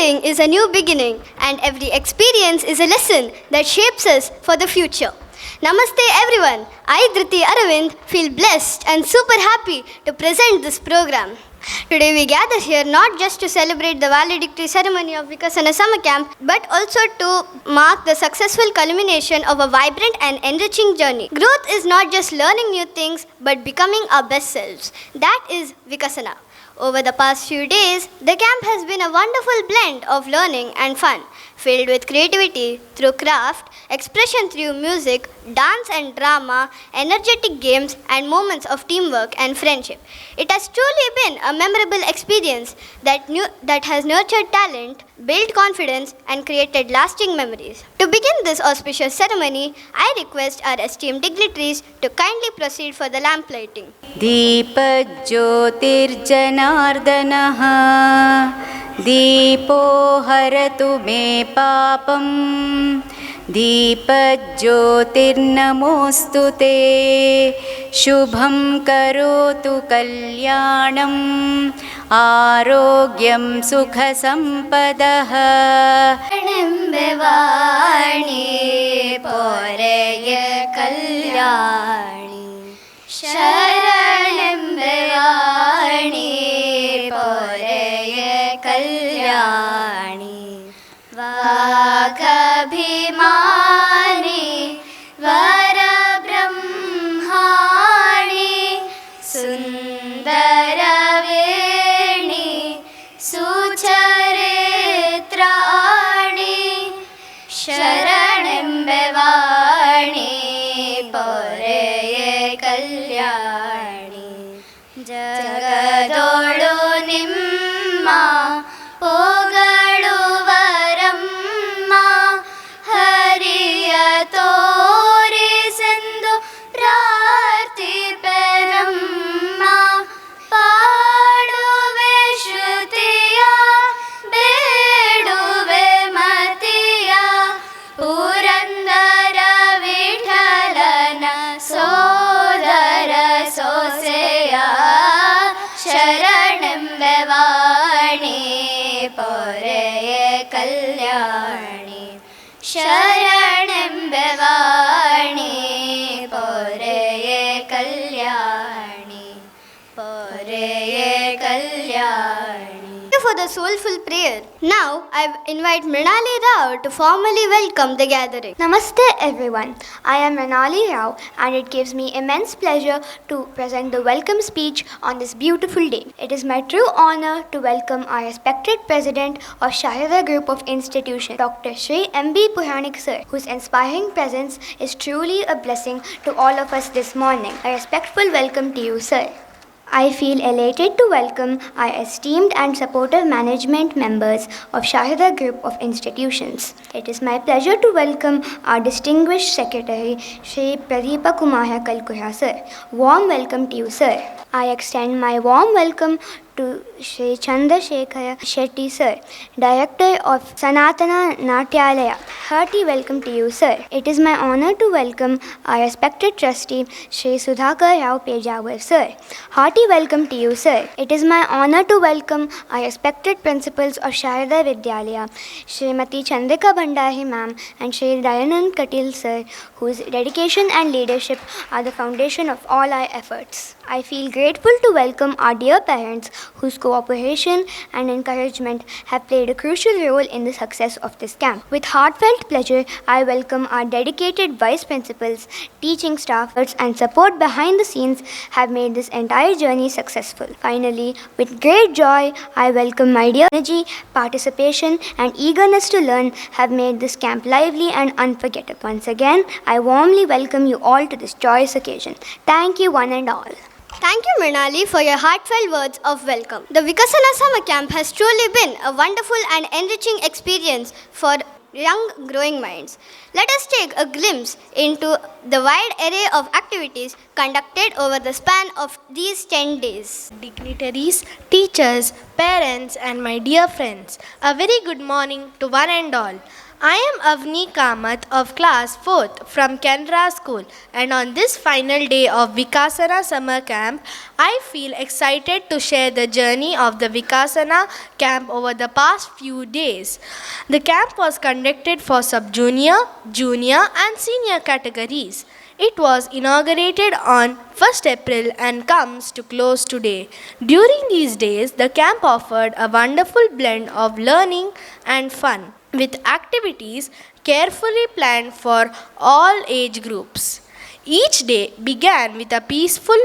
learning is a new beginning, and every experience is a lesson that shapes us for the future. Namaste everyone. I, Dhriti Aravind, feel blessed and super happy to present this program. Today we gather here not just to celebrate the valedictory ceremony of Vikasana Summer Camp, but also to mark the successful culmination of a vibrant and enriching journey. Growth is not just learning new things, but becoming our best selves. That is Vikasana. Over the past few days, the camp has been a wonderful blend of learning and fun, filled with creativity through craft, expression through music, dance and drama, energetic games, and moments of teamwork and friendship. It has truly been a memorable experience that has nurtured talent, built confidence, and created lasting memories. To begin this auspicious ceremony, I request our esteemed dignitaries to kindly proceed for the lamp lighting. दीपज्योतिर्जनार्दनः दीपो हरतु मे पापं दीपज्योतिर्नमोऽस्तु ते शुभं करोतु कल्याणम् आरोग्यं सुखसम्पदः वाणी पोरय कल्याणी शरणं पोरय कल्याणी वागभिमानी वरब्रह्माणि सुन्दरवेणी सुचरित्राणि शरणं वाणी पोरय कल्याणी जगदोळु निम्म पोगळुवरम्म हरिय तोरिसेंदु प्रार्थिपेनम्म पाडुवे श्रुतिय ಬೇಡುವೆ ಮತಿಯ ಪುರಂದರ ವಿಠಲನ ಸೋದರ ಸೋಸೆಯ ಶರಣೆಂಬೆ ವಾಣಿ ಪೊರೆಯ ಕಲ್ಯಾಣಿ ಶರಣೆಂಬೆ ವಾಣಿ ಪೊರೆಯ ಕಲ್ಯಾಣಿ ಪೊರೆಯ ಕಲ್ಯಾಣಿ. For the soulful prayer. Now I invite Mrinali Rao to formally welcome the gathering. Namaste everyone. I am Mrinali Rao and it gives me immense pleasure to present the welcome speech on this beautiful day. It is my true honor to welcome our respected president of Sharada Group of Institutions, Dr. Shri M.B. Puranik sir, whose inspiring presence is truly a blessing to all of us this morning. A respectful welcome to you, sir. I feel elated to welcome our esteemed and supportive management members of Sharada Group of Institutions. It is my pleasure to welcome our distinguished secretary, Shri Pradeepa Kumara Kalkura sir. Warm welcome to you, sir. I extend my warm welcome to Shri Chandrasekhara Shetty sir, Director of Sanatana Natyalaya. Hearty welcome to you, sir. It is my honor to welcome our respected trustee, Shri Sudhakar Rao Pejawar sir. Hearty welcome to you, sir. It is my honor to welcome our respected principals of Sharada Vidyalaya, Srimati Chandrika Bhandari ma'am and Shri Dayanand Katil sir, whose dedication and leadership are the foundation of all our efforts. I feel grateful to welcome our dear parents whose cooperation and encouragement have played a crucial role in the success of this camp. With heartfelt pleasure, I welcome our dedicated vice principals, teaching staff, and support behind the scenes have made this entire journey successful. Finally, with great joy, I welcome my dear energy, participation, and eagerness to learn have made this camp lively and unforgettable. Once again, I warmly welcome you all to this joyous occasion. Thank you one and all. Thank you, Mrinali, for your heartfelt words of welcome. The Vikasana Summer Camp has truly been a wonderful and enriching experience for young growing minds. Let us take a glimpse into the wide array of activities conducted over the span of these 10 days. Dignitaries, teachers, parents, and my dear friends, a very good morning to one and all. I am Avni Kamath of class 4th from Canara School, and on this final day of Vikasana summer camp, I feel excited to share the journey of the Vikasana camp over the past few days. The camp was conducted for sub-junior, junior and senior categories. It was inaugurated on 1st April and comes to close today. During these days, the camp offered a wonderful blend of learning and fun, with activities carefully planned for all age groups. Each day began with a peaceful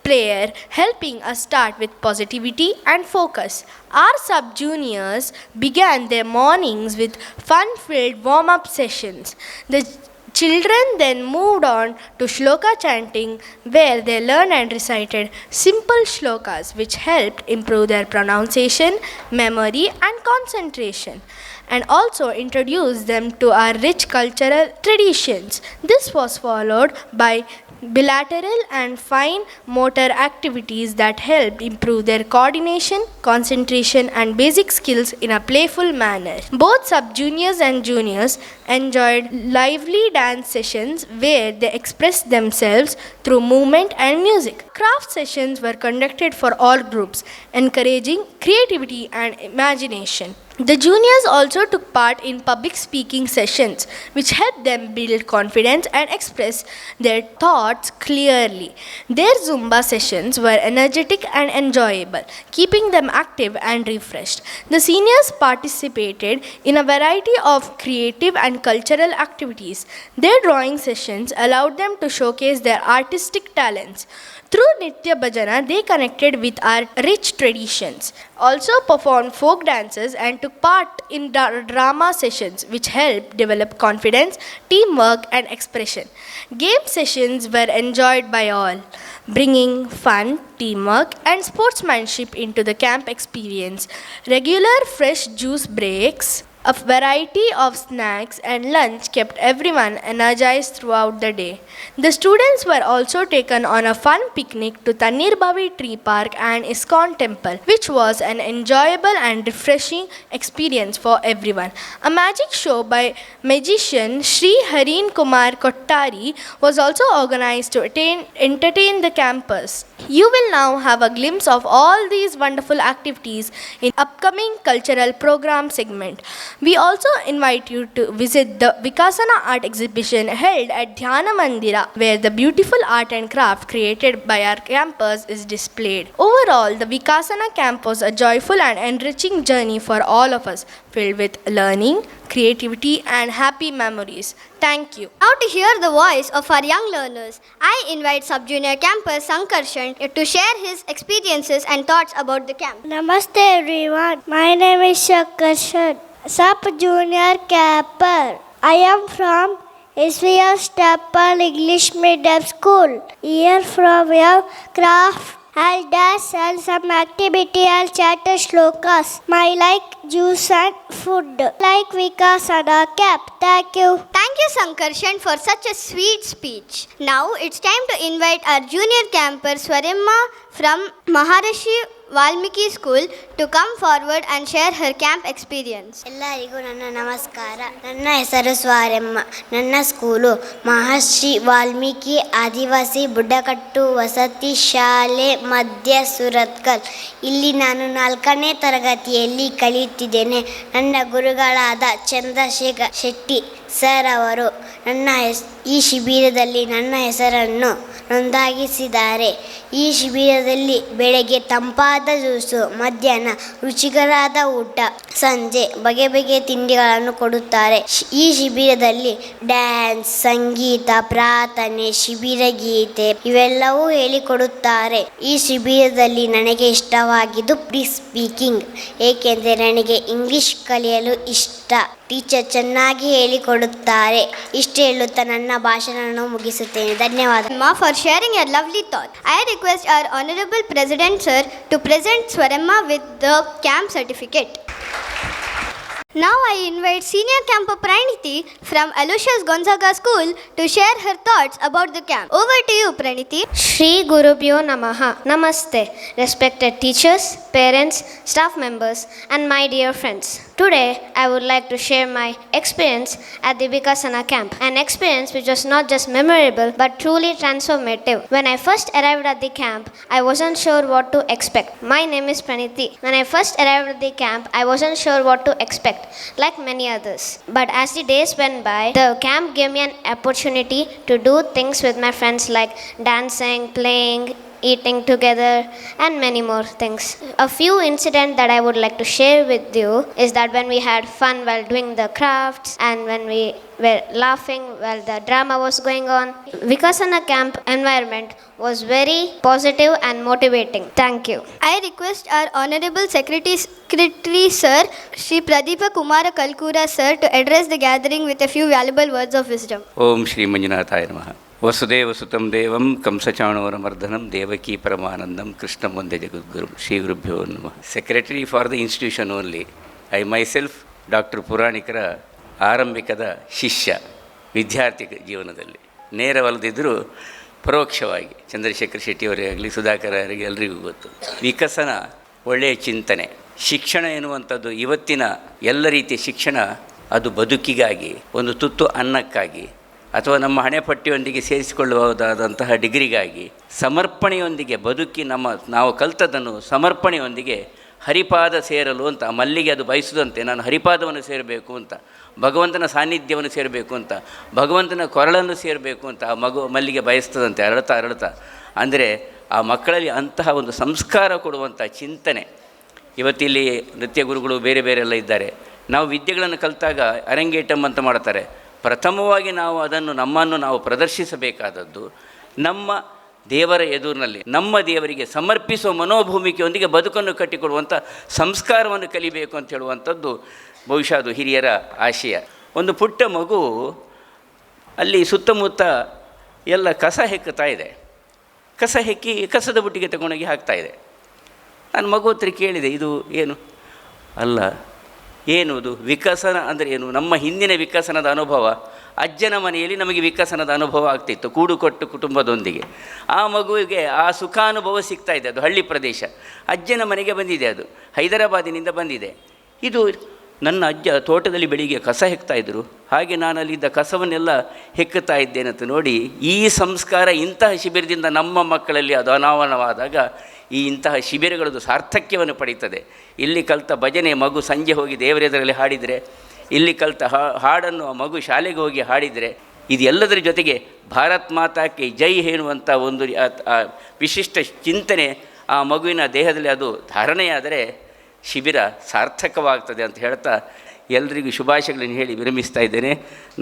prayer, helping us start with positivity and focus. Our sub-juniors began their mornings with fun-filled warm-up sessions. The children then moved on to shloka chanting, where they learned and recited simple shlokas which helped improve their pronunciation, memory and concentration, and also introduced them to our rich cultural traditions. This was followed by bilateral and fine motor activities that helped improve their coordination, concentration and basic skills in a playful manner. Both sub-juniors and juniors enjoyed lively dance sessions where they expressed themselves through movement and music. Craft sessions were conducted for all groups, encouraging creativity and imagination. The juniors also took part in public speaking sessions, which helped them build confidence and express their thoughts clearly. Their Zumba sessions were energetic and enjoyable, keeping them active and refreshed. The seniors participated in a variety of creative and cultural activities. Their drawing sessions allowed them to showcase their artistic talents. Through Nitya Bhajana, they connected with our rich traditions, also performed folk dances and took part in drama sessions which helped develop confidence, teamwork and expression. Game sessions were enjoyed by all, bringing fun, teamwork and sportsmanship into the camp experience. Regular fresh juice breaks, a variety of snacks and lunch kept everyone energized throughout the day. The students were also taken on a fun picnic to Tannirbavi Tree Park and ISKCON Temple, which was an enjoyable and refreshing experience for everyone. A magic show by magician Sri Harin Kumar Kottari was also organized to entertain the campus. You will now have a glimpse of all these wonderful activities in upcoming cultural program segment. We also invite you to visit the Vikasana art exhibition held at Dhyana Mandira, where the beautiful art and craft created by our campus is displayed. Overall, the Vikasana camp was a joyful and enriching journey for all of us, filled with learning, creativity and happy memories. Thank you. Now to hear the voice of our young learners, I invite sub-junior camper Sankarshan to share his experiences and thoughts about the camp. Namaste everyone. My name is Sankarshan, sub-junior camper. I am from SVS Temple English Medium School. Here from we have craft and dance and some activity and chatter shlokas. My like juice and food. Like Vikasana camp. Thank you. Thank you, Sankarshan, for such a sweet speech. Now it's time to invite our junior camper Swaremma from Maharishi Valmiki School to come forward and share her camp experience. ಎಲ್ಲರಿಗೂ ನನ್ನ ನಮಸ್ಕಾರ. ನನ್ನ ಹೆಸರು ಸ್ವಾರೆಮ್ಮ. ನನ್ನ school ಮಹರ್ಷಿ ವಾಲ್ಮೀಕಿ ಆದಿವಾಸಿ ಬುಡಕಟ್ಟು ವಸತಿ ಶಾಲೆ ಮಧ್ಯ ಸುರತ್ಕಲ್. ಇಲ್ಲಿ ನಾನು 4ನೇ ತರಗತಿಯಲ್ಲಿ ಕಲಿಯುತ್ತಿದ್ದೇನೆ. ನನ್ನ ಗುರುಗಳಾದ ಚಂದ್ರಶೇಖರ್ ಶೆಟ್ಟಿ ಸರ್ ಅವರು ಈ ಶಿಬಿರದಲ್ಲಿ ನನ್ನ ಹೆಸರನ್ನು ನೋಂದಾಯಿಸಿದ್ದಾರೆ. ಈ ಶಿಬಿರದಲ್ಲಿ ಬೆಳಗ್ಗೆ ತಂಪಾದ ಜ್ಯೂಸು, ಮಧ್ಯಾಹ್ನ ರುಚಿಕರಾದ ಊಟ, ಸಂಜೆ ಬಗೆ ಬಗೆಯ ತಿಂಡಿಗಳನ್ನು ಕೊಡುತ್ತಾರೆ. ಈ ಶಿಬಿರದಲ್ಲಿ ಡ್ಯಾನ್ಸ್, ಸಂಗೀತ, ಪ್ರಾರ್ಥನೆ, ಶಿಬಿರ ಗೀತೆ ಇವೆಲ್ಲವೂ ಹೇಳಿಕೊಡುತ್ತಾರೆ. ಈ ಶಿಬಿರದಲ್ಲಿ ನನಗೆ ಇಷ್ಟವಾಗಿದ್ದು ಸ್ಪೀಕಿಂಗ್, ಏಕೆಂದರೆ ನನಗೆ ಇಂಗ್ಲಿಷ್ ಕಲಿಯಲು ಇಷ್ಟ. ಟೀಚರ್ ಚೆನ್ನಾಗಿ ಹೇಳಿಕೊಡುತ್ತಾರೆ. ಇಷ್ಟು ಹೇಳುತ್ತಾ ನನ್ನ ಭಾಷಣವನ್ನು ಮುಗಿಸುತ್ತೇನೆ. ಧನ್ಯವಾದ. For sharing a lovely thought. I request our Honorable President Sir to present Swaremma with the camp certificate. Now I invite senior camper Praniti from Aloysius Gonzaga School to share her thoughts about the camp. Over to you, Praniti. Shri Gurubhyo Namaha. Namaste, respected teachers, parents, staff members, and my dear friends. Today, I would like to share my experience at the Vikasana camp. An experience which was not just memorable but truly transformative. When I first arrived at the camp, I wasn't sure what to expect. My name is Praniti. When I first arrived at the camp, I wasn't sure what to expect, like many others. But as the days went by, the camp gave me an opportunity to do things with my friends like dancing, playing, eating together, and many more things. A few incidents that I would like to share with you is that when we had fun while doing the crafts and when we were laughing while the drama was going on. Vikasana camp environment was very positive and motivating. Thank you. I request our Honorable Secretary Sir, Shri Pradeepa Kumara Kalkura Sir, to address the gathering with a few valuable words of wisdom. ಓಂ ಶ್ರೀ ಮಂಜುನಾಥಾಯ ನಮಃ. ವಸುದೇವ ಸುತಂ ದೇವಂ ಕಂಸಚಾಣೂರಮರ್ದನಂ ದೇವಕೀ ಪರಮಾನಂದಂ ಕೃಷ್ಣಂ ವಂದೇ ಜಗದ್ಗುರುಂ. ಶ್ರೀ ಗುರುಭ್ಯೋ ನಮಃ. Secretary for the institution only. I myself doctor ಪುರಾಣಿಕರ ಆರಂಭಿಕದ ಶಿಷ್ಯ ವಿದ್ಯಾರ್ಥಿ ಜೀವನದಲ್ಲಿ ನೇರವಲ್ಲದಿದ್ದರೂ ಪರೋಕ್ಷವಾಗಿ ಚಂದ್ರಶೇಖರ್ ಶೆಟ್ಟಿಯವರೇ ಆಗಲಿ ಸುಧಾಕರ್ ಅವರಿಗೆ ಎಲ್ಲರಿಗೂ ಗೊತ್ತು. ವಿಕಸನ ಒಳ್ಳೆಯ ಚಿಂತನೆ. ಶಿಕ್ಷಣ ಎನ್ನುವಂಥದ್ದು ಇವತ್ತಿನ ಎಲ್ಲ ರೀತಿಯ ಶಿಕ್ಷಣ ಅದು ಬದುಕಿಗಾಗಿ, ಒಂದು ತುತ್ತು ಅನ್ನಕ್ಕಾಗಿ ಅಥವಾ ನಮ್ಮ ಹಣೆಪಟ್ಟಿಯೊಂದಿಗೆ ಸೇರಿಸಿಕೊಳ್ಳಬಹುದಾದಂತಹ ಡಿಗ್ರಿಗಾಗಿ ಸಮರ್ಪಣೆಯೊಂದಿಗೆ ಬದುಕಿ ನಾವು ಕಲ್ತದ್ದನ್ನು ಸಮರ್ಪಣೆಯೊಂದಿಗೆ ಹರಿಪಾದ ಸೇರಲು ಅಂತ ಮಲ್ಲಿಗೆ ಅದು ಬಯಸುದಂತೆ ನಾನು ಹರಿಪಾದವನ್ನು ಸೇರಬೇಕು ಅಂತ, ಭಗವಂತನ ಸಾನ್ನಿಧ್ಯವನ್ನು ಸೇರಬೇಕು ಅಂತ, ಭಗವಂತನ ಕೊರಳನ್ನು ಸೇರಬೇಕು ಅಂತ ಆ ಮಲ್ಲಿಗೆ ಬಯಸ್ತದಂತೆ ಅರಳುತ್ತಾ. ಅಂದರೆ ಆ ಮಕ್ಕಳಲ್ಲಿ ಅಂತಹ ಒಂದು ಸಂಸ್ಕಾರ ಕೊಡುವಂಥ ಚಿಂತನೆ. ಇವತ್ತಿಲ್ಲಿ ನೃತ್ಯ ಗುರುಗಳು ಬೇರೆ ಎಲ್ಲ ಇದ್ದಾರೆ. ನಾವು ವಿದ್ಯೆಗಳನ್ನು ಕಲಿತಾಗ ಅರಂಗೇಟಮ್ ಅಂತ ಮಾಡ್ತಾರೆ. ಪ್ರಥಮವಾಗಿ ನಾವು ಅದನ್ನು ನಮ್ಮನ್ನು ನಾವು ಪ್ರದರ್ಶಿಸಬೇಕಾದದ್ದು ನಮ್ಮ ದೇವರ ಎದುರಿನಲ್ಲಿ, ನಮ್ಮ ದೇವರಿಗೆ ಸಮರ್ಪಿಸುವ ಮನೋಭೂಮಿಕೆಯೊಂದಿಗೆ ಬದುಕನ್ನು ಕಟ್ಟಿಕೊಡುವಂಥ ಸಂಸ್ಕಾರವನ್ನು ಕಲಿಬೇಕು ಅಂತ ಹೇಳುವಂಥದ್ದು ಬಹುಶಃ ಅದು ಹಿರಿಯರ ಆಶಯ. ಒಂದು ಪುಟ್ಟ ಮಗು ಅಲ್ಲಿ ಸುತ್ತಮುತ್ತ ಎಲ್ಲ ಕಸ ಹೆಕ್ಕುತ್ತಾ ಇದೆ. ಕಸ ಹೆಕ್ಕಿ ಕಸದ ಬುಟ್ಟಿಗೆ ತಗೊಂಡೋಗಿ ಹಾಕ್ತಾಯಿದೆ. ನಾನು ಮಗು ಹತ್ರ ಕೇಳಿದೆ, ಇದು ಏನು? ಅಲ್ಲ, ಏನುವುದು ವಿಕಸನ ಅಂದರೆ ಏನು? ನಮ್ಮ ಹಿಂದಿನ ವಿಕಸನದ ಅನುಭವ, ಅಜ್ಜನ ಮನೆಯಲ್ಲಿ ನಮಗೆ ವಿಕಸನದ ಅನುಭವ ಆಗ್ತಿತ್ತು ಕೂಡುಕೊಟ್ಟು ಕುಟುಂಬದೊಂದಿಗೆ. ಆ ಮಗುವಿಗೆ ಆ ಸುಖಾನುಭವ ಸಿಗ್ತಾಯಿದೆ. ಅದು ಹಳ್ಳಿ ಪ್ರದೇಶ. ಅಜ್ಜನ ಮನೆಗೆ ಬಂದಿದೆ, ಅದು ಹೈದರಾಬಾದಿನಿಂದ ಬಂದಿದೆ. ಇದು ನನ್ನ ಅಜ್ಜ ತೋಟದಲ್ಲಿ ಬೆಳಿಗ್ಗೆ ಕಸ ಹೆಕ್ತಾಯಿದ್ರು, ಹಾಗೆ ನಾನು ಅಲ್ಲಿದ್ದ ಕಸವನ್ನೆಲ್ಲ ಹೆಕ್ಕುತ್ತಾ ಇದ್ದೇನಂತ ನೋಡಿ ಈ ಸಂಸ್ಕಾರ ಇಂತಹ ಶಿಬಿರದಿಂದ ನಮ್ಮ ಮಕ್ಕಳಲ್ಲಿ ಅದು ಅನಾವರಣವಾದಾಗ ಇಂತಹ ಶಿಬಿರಗಳದ್ದು ಸಾರ್ಥಕ್ಯವನ್ನು ಪಡೀತದೆ. ಇಲ್ಲಿ ಕಲಿತ ಭಜನೆ ಮಗು ಸಂಜೆ ಹೋಗಿ ದೇವರೆದರಲ್ಲಿ ಹಾಡಿದರೆ, ಇಲ್ಲಿ ಕಲಿತ ಹಾಡನ್ನು ಆ ಮಗು ಶಾಲೆಗೆ ಹೋಗಿ ಹಾಡಿದರೆ, ಇದೆಲ್ಲದರ ಜೊತೆಗೆ ಭಾರತ್ ಮಾತಾಕ್ಕೆ ಜೈ ಹೇಳುವಂಥ ಒಂದು ವಿಶಿಷ್ಟ ಚಿಂತನೆ ಆ ಮಗುವಿನ ದೇಹದಲ್ಲಿ ಅದು ಧಾರಣೆಯಾದರೆ ಶಿಬಿರ ಸಾರ್ಥಕವಾಗ್ತದೆ ಅಂತ ಹೇಳ್ತಾ ಎಲ್ಲರಿಗೂ ಶುಭಾಶಯಗಳನ್ನು ಹೇಳಿ ವಿರಮಿಸ್ತಾ ಇದ್ದೇನೆ.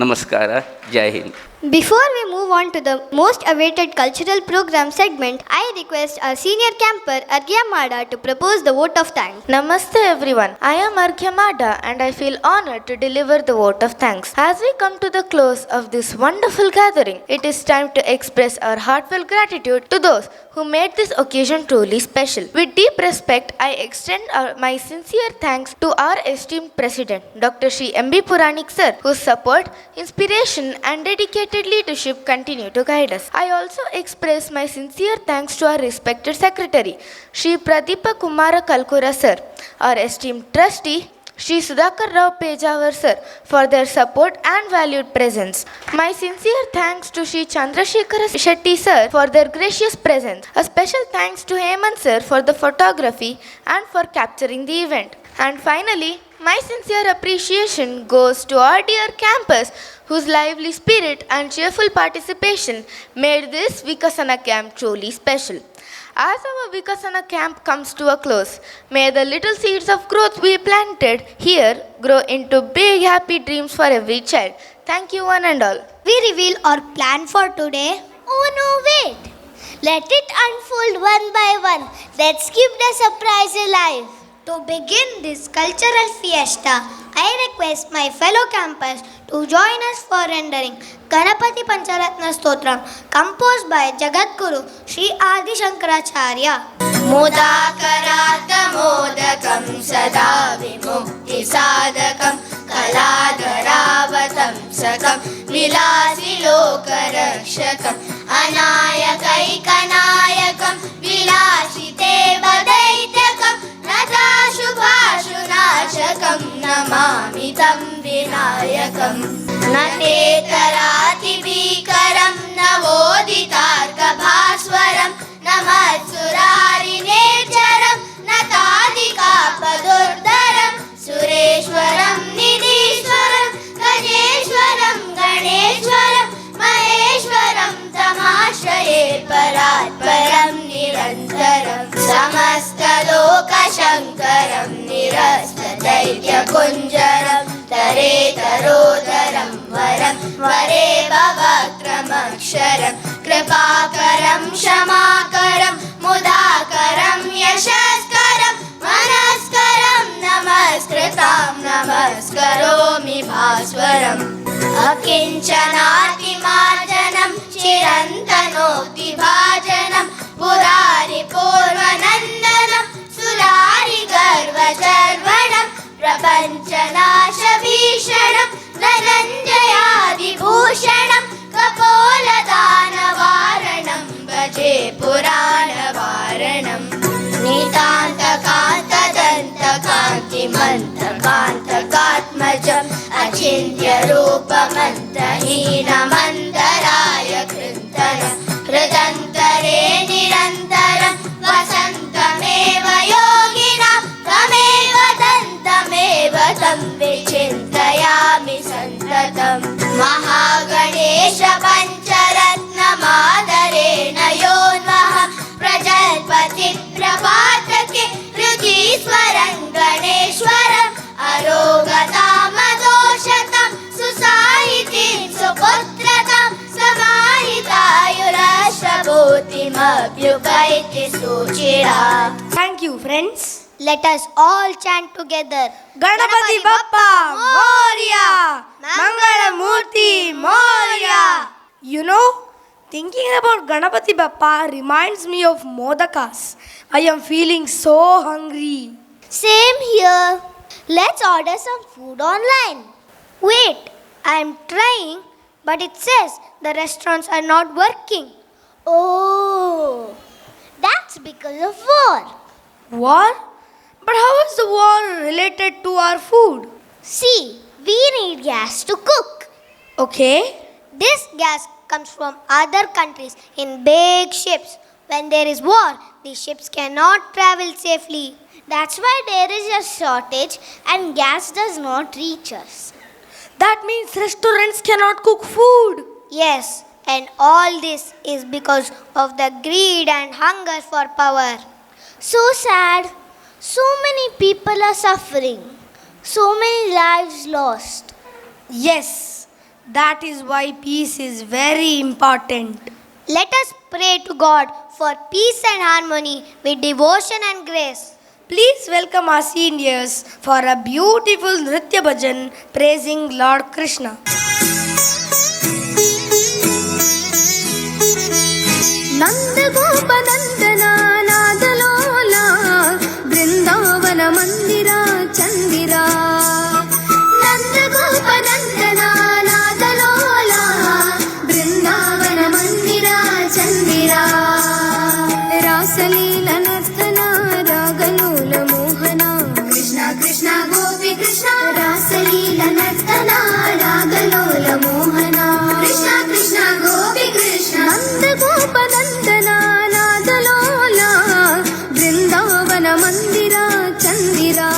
ನಮಸ್ಕಾರ, ಜೈ Hind. Before we move on to the most awaited cultural program segment, I request our senior camper Arghya Mada to propose the vote of thanks. Namaste everyone. I am Arghya Mada and I feel honored to deliver the vote of thanks. As we come to the close of this wonderful gathering, it is time to express our heartfelt gratitude to those who made this occasion truly special. With deep respect, I extend my sincere thanks to our esteemed President, Dr. Shri M.B. Puranik Sir, whose support, inspiration and dedicated leadership continue to guide us. I also express my sincere thanks to our respected Secretary, Shri Pradeepa Kumara Kalkura Sir, our esteemed Trustee, Shri Sudhakar Rao Pejawar Sir, for their support and valued presence. My sincere thanks to Shri Chandrasekhar Shetty Sir for their gracious presence. A special thanks to Hemant Sir for the photography and for capturing the event. And finally, my sincere appreciation goes to our dear campus whose lively spirit and cheerful participation made this Vikasana camp truly special. As our Vikasana camp comes to a close, may the little seeds of growth we planted here grow into big happy dreams for every child. Thank you one and all. We reveal our plan for today. Oh no, wait! Let it unfold one by one. Let's keep the surprise alive. To begin this cultural fiesta, I request my fellow campers to join us for rendering Ganapati Pancharatna Stotram composed by Jagadguru Sri Adi Shankaracharya. Mudakaratha modakam sada vimukti sadakam विलासि लोकरक्षकम् अनायकैकनायकं विलासितेव दैत्यकं नताशुभाशुनाशकं Namami तं विनायकम् न तेतरातिभीकरं नवोदितार्कभास्वरं न मत्सुरारिनेचरं न तादिकापदुर्धरं सुरेश्वरं निधीश्वरं गजेश्वरं गणेश्वरं महेश्वरं तमाश्रये परात् परं निरन्तरं समस्तलोकशङ्करं निरस्तदैत्यकुञ्जरं तरेतरोदरं वरं वरे भवक्रमक्षरं कृपाकरं क्षमाकरं मुदाकरं यशस्करं मनस्करं नमस्कृतां नमस्करोमि भास्वरम् अकिञ्चनातिमार्जनं चिरन्तनोक्तिभाजनं पुरारिपूर्वनन्दनं सुरारिगर्वचर्वणं प्रपञ्चनाशभीषणं धनञ्जयादिभूषणं कपोलदानवारणं भजे पुराणवारणम् नीतान्तकान्तदन्तकान्तिमन्तकान्तकात्मजम् अचिन्त्यरूपमन्तहीनमन्तराय कृन्तनं हृदन्तरे निरन्तरं वसन्तमेव योगिना तमेव दन्तमेव तं विचिन्तयामि सन्ततम् Mahaganesh पञ्चरत्नमादरेण योन्वः प्रजल्पति प्रभातके हृदीश्वरं गणेश्वरम् अरोगतामदोषतां सुसाहितीं सुपुत्रतां समाहितायुरश्वभूतिमभ्युपैति सुचिरा. Thank you, friends. Let us all chant together. Ganapati Bappa Moria! Mangala Murthy Moria! You know, thinking about Ganapati Bappa reminds me of modakas. I am feeling so hungry. Same here. Let's order some food online. Wait, I am trying, but it says the restaurants are not working. Oh, that's because of war. War? But how is the war related to our food? See, we need gas to cook. Okay. This gas comes from other countries in big ships. When there is war, the ships cannot travel safely. That's why there is a shortage and gas does not reach us. That means restaurants cannot cook food. Yes, and all this is because of the greed and hunger for power. So sad. So many people are suffering. So many lives lost. Yes, that is why peace is very important. Let us pray to God for peace and harmony with devotion and grace. Please welcome our seniors for a beautiful Nritya Bhajan praising Lord Krishna. Nanda Gopa Nandana Nadalola Vrindavana Mandira Chandira Nanda Gopa Nandana Nadalola Vrindavana Mandira Chandira Rasalila Nartana Ragalola Mohana Krishna Krishna Gopi Krishna Rasalila Nartana Ragalola Mohana Krishna Krishna Gopi Krishna Nanda Gopa Nandana Nadalola Vrindavana Mandira Chandira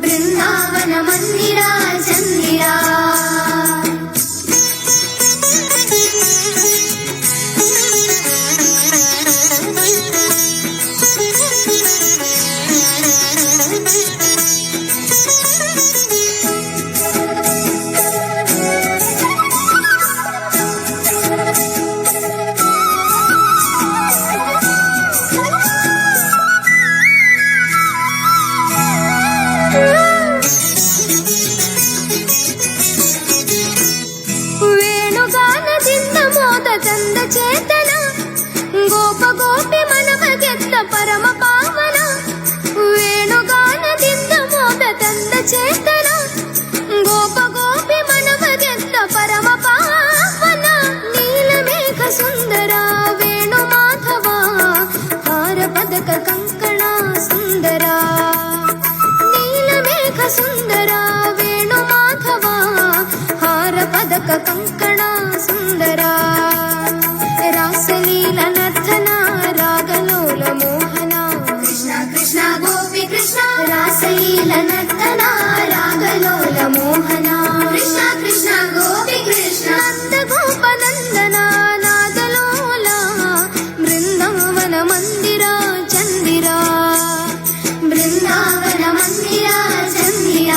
Vrindavana Mandira Chandira ಸುಂದರ ವೇಣು ಮಾಧವ ಹಾರ ಪದಕ ಕಂಕಣ ಸುಂದರ ರಾಸಲೀಲ ನರ್ತನ ರಾಗಲೋಲ ಮೋಹನ ಕೃಷ್ಣ ಕೃಷ್ಣ ಗೋಪಿ ಕೃಷ್ಣ ರಾಸಲೀಲ ನರ್ತನ ರಾಗಲೋಲ ಮೋಹನ ಕೃಷ್ಣ ಕೃಷ್ಣ ಗೋಪಿ ಕೃಷ್ಣ ನಂದ ಗೋಪ ನಂದನ ನಾದಲೋಲ ಬೃಂದಾವನ ಮಂದಿರ ಚಂದಿರ ಬೃಂದಾವನ ಮಂದಿರ ಚಂದಿರ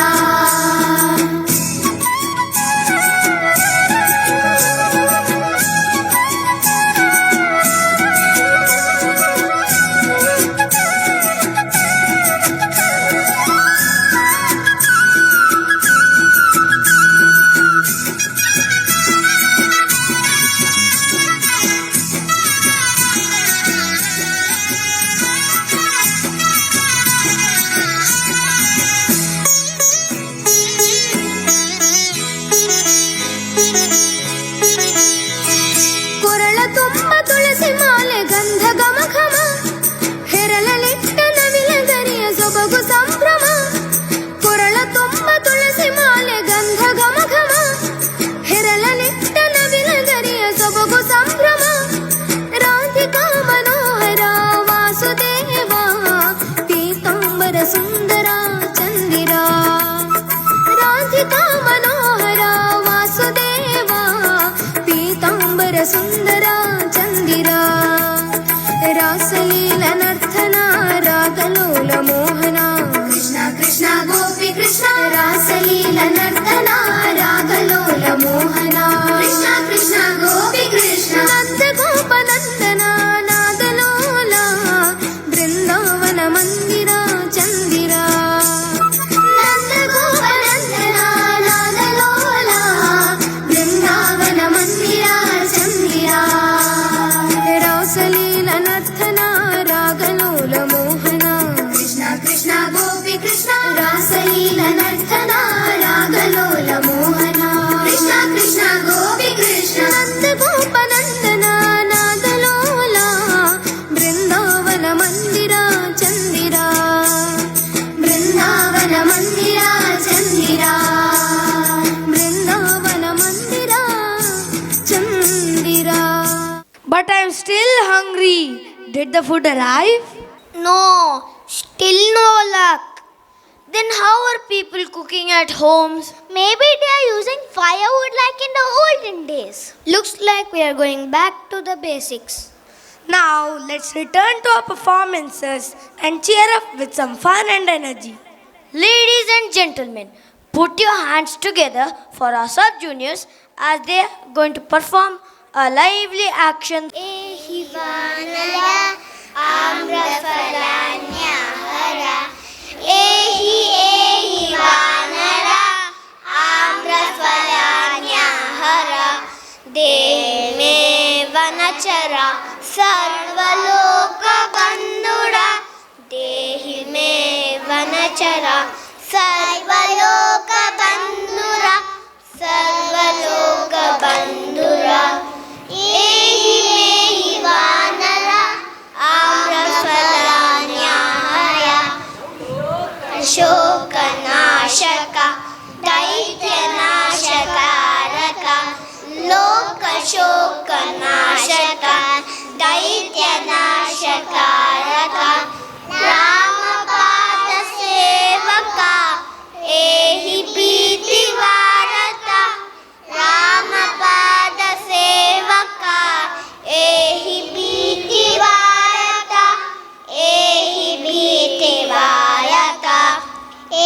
ಕೊರಳ ತುಂಬ ತುಳಸಿ ಮಾಲೆ ಗಂಧ ಘಮ ಘಮ ಹೆರಳಲಿಟ್ಟ ನವಿಲ ದರಿಯ ಸೊಬಗು ಸಂಭ್ರಮ ಕೊರಳ ತುಂಬ ತುಳಸಿ ಮಾಲೆ ಗಂಧ ಘಮ ಘಮ ಹೆರಳಲಿಟ್ಟ ನವಿಲ ದರಿಯ ಸೊಬಗು ಸಂಭ್ರಮ ರಾಧಿಕಾ ಮನೋಹರ ವಾಸುದೇವ ಪೀತಾಂಬರ ಸುಂದರ ಚಂದಿರ ರಾಧಿಕಾ ಮನೋಹರ ವಾಸುದೇವ ಪೀತಾಂಬರ ಸುಂದರ ಚಂದಿರ ರಾಸಲೀಲ ನರ್ತನ ರಾಗಲೋಲ ಮೋಹನ ಕೃಷ್ಣ ಕೃಷ್ಣ ಗೋಪಿ ಕೃಷ್ಣ ರಾಸಲೀಲ ನರ್ತನ ರಾಗಲೋಲ ಮೋಹನ ಕೃಷ್ಣ ಕೃಷ್ಣ ಗೋಪಿ ಕೃಷ್ಣ ನಂದ ಗೋಪ ನಂದನ ನಾದಲೋಲ ಬೃಂದಾವನ ಮಂದಿರ ಚಂದಿರ ನಂದ ಗೋಪ ನಂದನ ನಾದಲೋಲ ಬೃಂದಾವನ ಮಂದಿರ ಚಂದಿರ ರಾಸಲೀಲ ನರ್ತನ ರಾಗಲೋಲ ಮೋಹನ ಕೃಷ್ಣ ಕೃಷ್ಣ ಗೋಪಿ ಕೃಷ್ಣ ರಾಸಲೀಲ ನರ್ತನ ರಾಗಲೋಲ ಮೋಹನ ಕೃಷ್ಣ ಕೃಷ್ಣ ಗೋಪಿ ಕೃಷ್ಣ ನಂದ ಗೋಪ ನಂದನ ನಾದಲೋಲ ಬೃಂದಾವನ ಮಂದಿರ ಚಂದಿರ ಬೃಂದಾವನ ಮಂದಿರ ಚಂದಿರ ಬೃಂದಾವನ ಮಂದಿರ ಚಂದಿರ. But I'm still hungry. Did the food arrive? No, still no luck. Then how are people cooking at homes? Maybe they are using firewood like in the olden days. Looks like we are going back to the basics. Now let's return to our performances and cheer up with some fun and energy. Ladies and gentlemen, put your hands together for our sub-juniors as they are going to perform a lively action. ವನಚರ ಸರ್ವಲೋಕ ಬಂಧುರ ದೇಹಿ ಮೇ ವನಚರ ಸರ್ವಲೋಕ ಬಂಧುರ ಸರ್ವಲೋಕ ಬಂಧುರ ಏಹಿ ಮೇಹಿ ವಾನರ ಆಮ್ರಫಲಾನ್ಯಾಯ ಶೋಕನಾಶಕ ದೈತ್ಯನಾಶಕಾರಕ ಲೋಕಶೋಕನಾಶಕ ದೈತ್ಯನಾಶಕಾರಕ ರಾಮಪಾದ ಸೇವಕ ಏಹಿ ಭೀತಿವಾರಕ ರಾಮಪಾದ ಸೇವಕ ಏಹಿ ಭೀತಿವಾರಕ ಏಹಿ ಭೀತಿವಾರಕ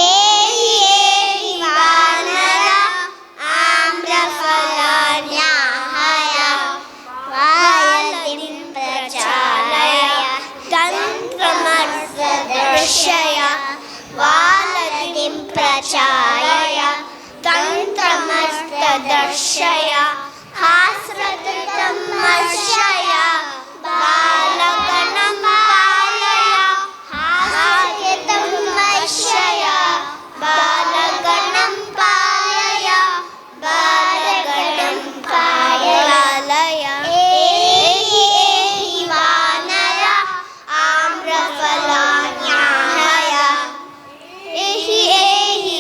ಏಹಿ ಏಹಿ ವಾನರ ಆಮ್ರಫಲಾನ್ಯಾಯ ವಾಲದಿಂ ಪ್ರಚಾಲಯ ತಂತ್ರಮರ್ಸದರ್ಶಯ ವಾಲದಿಂ ಪ್ರಚಾಲಯ ತಂತ್ರಮರ್ಸದರ್ಶಯ ಹಾಸ್ರದೃತಮರ್ಶಯ ಬಾಲಗಣಂ ಪಾಲಯ ಹಾಸ್ಯತಮರ್ಶಯ ಬಾಲಗಣಂ ಪಾಲಯ ಬಾಲಗಣಂ ಪಾಲಯ ಏಹಿ ಏಹಿ ವಾನರ ಆಮ್ರಫಲಾನ್ಯಾಯ ಏಹಿ ಏಹಿ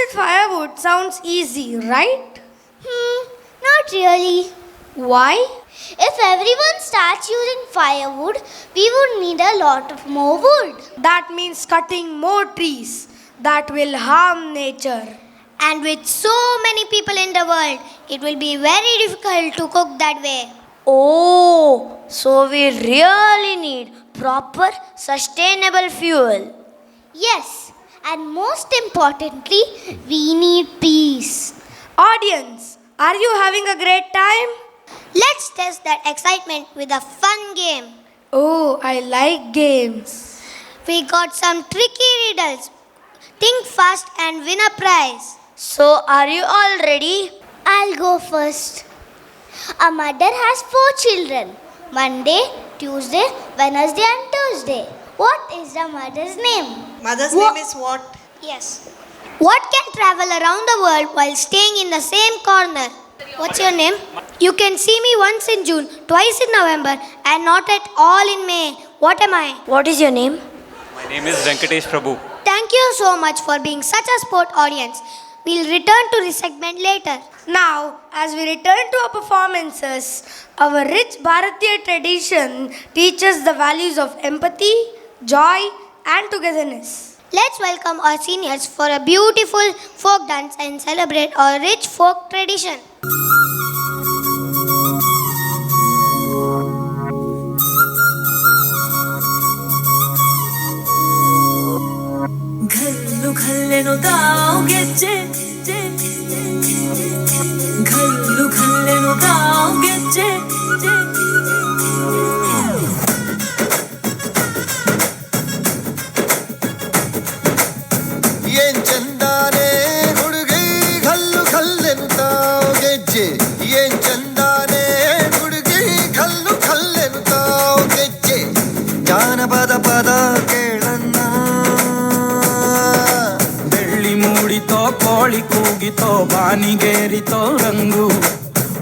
with firewood sounds easy, right? Not really. Why? If everyone starts using firewood, we would need a lot of more wood. That means cutting more trees. That will harm nature. And with so many people in the world, it will be very difficult to cook that way. Oh, so we really need proper sustainable fuel. Yes, and most importantly, we need peace. Audience, are you having a great time? Let's test that excitement with a fun game. Oh, I like games. We got some tricky riddles. Think fast and win a prize. So, are you all ready? I'll go first. A mother has 4 children. Monday, Tuesday, Wednesday and Thursday. What is the mother's name? Mother's name is what? Yes. What can travel around the world while staying in the same corner? What's your name? You can see me once in June, twice in November, and not at all in May. What am I? What is your name? My name is Venkatesh Prabhu. Thank you so much for being such a sport, audience. We'll return to this segment later. Now, as we return to our performances, our rich Bharatiya tradition teaches the values of empathy, joy, and togetherness. Let's welcome our seniors for a beautiful folk dance and celebrate our rich folk tradition. घल्लू घल्लेनो दाव ಗೆಜ್ಜೆ घल्लू घल्लेनो दाव ಗೆಜ್ಜೆ ಏನ್ ಚಂದಾನೆ ಹುಡುಗಿ ಘಲ್ಲು ಘಲ್ಲೆನು ತಾವ್ ಗೆಜ್ಜೆ ಏನ್ ಚಂದಾನೆ ಹುಡುಗಿ ಘಲ್ಲು ಘಲ್ಲೆನು ತಾವ್ ಗೆಜ್ಜೆ ಜಾನಪದ ಪದ ಕೇಳನ್ನ ಮೂಡಿತೋ ಕೋಳಿ ಕೂಗಿತೋ ಬಾನಿಗೇರಿತೋ ರಂಗು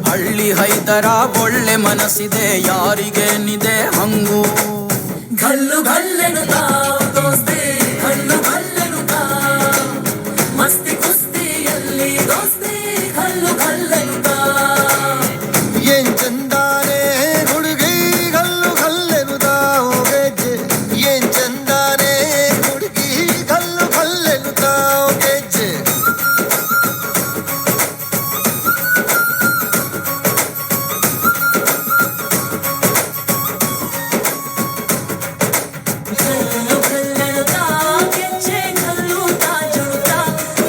ಹಳ್ಳಿ ಹೈದರ ಒಳ್ಳೆ ಮನಸ್ಸಿದೆ ಯಾರಿಗೇನಿದೆ ಹಂಗು घल्लू घल्लेनु ताव दोस्ती घल्लू घल्लेनु ताव मस्ती कुस्तीಯಲ್ಲಿ दोस्ती घल्लू घल्लेनु ताव ಏನ್ ಚಂದಾನೆ ಹುಡುಗಿ ಘಲ್ಲು ಘಲ್ಲೆನು ತಾವ್ ಗೆಜ್ಜೆ ಏನ್ ಚಂದಾನೆ ಹುಡುಗಿ ಘಲ್ಲು ಘಲ್ಲೆನು ತಾವ್ ಗೆಜ್ಜೆ घल्लू घल्लेनु ताव ಗೆಜ್ಜೆ घल्लू ता जुड़ता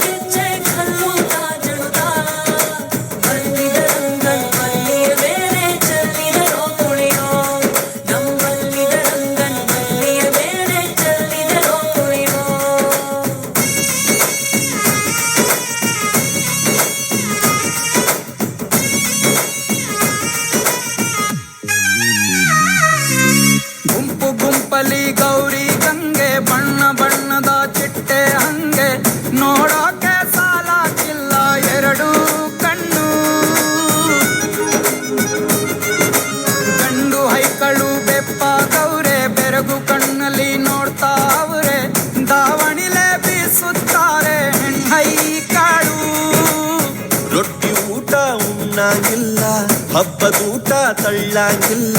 ಗೆಜ್ಜೆ घल्लू ता जुड़ता बल्लिद ರಂಗನ್ ಬಲ್ಲಿಯ ಮೇಲೆ ಚೆಲ್ಲಿದರೋ ಕುಣಿಯೋ ನಮ್ಮಲ್ಲಿದ ರಂಗನ್ ಬಲ್ಲಿಯ ಮೇಲೆ ಚೆಲ್ಲಿದರೋ ಕುಣಿಯೋ ಗುಂಪು ಗುಂಪಲಿ ಗೌರಿ ಗಂಗೆ ಬಣ್ಣ ಬಣ್ಣದ ಚಿಟ್ಟೆ ಹಂಗೆ ನೋಡೋಕೆ ಸಾಲಾಗಿಲ್ಲ ಎರಡು ಕಣ್ಣು ಗಂಡು ಹೈಕಳು ಬೆಪ್ಪಾಗವ್ರೆ ಬೆರಗು ಕಣ್ಣಲ್ಲಿ ನೋಡ್ತಾ ಅವ್ರೆ ದಾವಣಿಲೆ ಬೀಸುತ್ತಾರೆ ಹೆಣ್ಣೈಕಾಳು ರೊಟ್ಟಿ ಊಟ ಉಣ್ಣಂಗಿಲ್ಲ ಹಬ್ಬದೂಟ ತಳ್ಳಂಗಿಲ್ಲ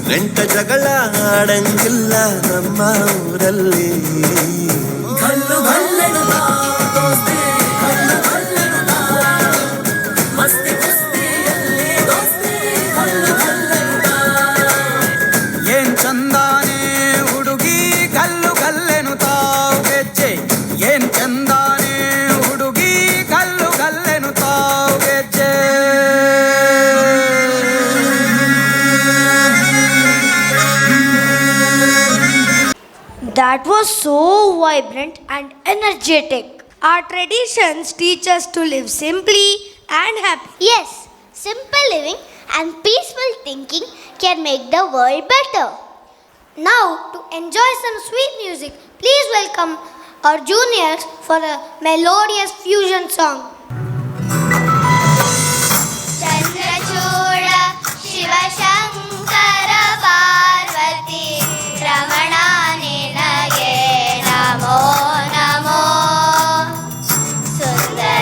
ನೆಂಟ ಜಗಳ ಆಡಂಗಿಲ್ಲ ನಮ್ಮ ಊರಲ್ಲಿ घल्लू घल्लेनु ताव दोस्ती घल्लू घल्लेनु ताव मस्ती कुस्तीಯಲ್ಲಿ दोस्ती घल्लू घल्लेनु ताव ಏನ್ ಚಂದಾನೆ ಹುಡುಗಿ ಗಲ್ಲು ಗಲ್ಲೆನು ತಾವ್ ಗೆಜ್ಜೆ ಏನ್ ಚಂದಾನೆ ಹುಡುಗಿ ಗಲ್ಲು ಗಲ್ಲೆನು ತಾವ್ ಗೆಜ್ಜೆ That was so vibrant and energetic. Our traditions teach us to live simply and happy. Yes, simple living and peaceful thinking can make the world better. Now, to enjoy some sweet music, please welcome our juniors for a melodious fusion song. Chandrachud Shivashankara Parvati Ramana ನಿನಗೆ ನಮೋ ನಮೋ ಸುಂದರ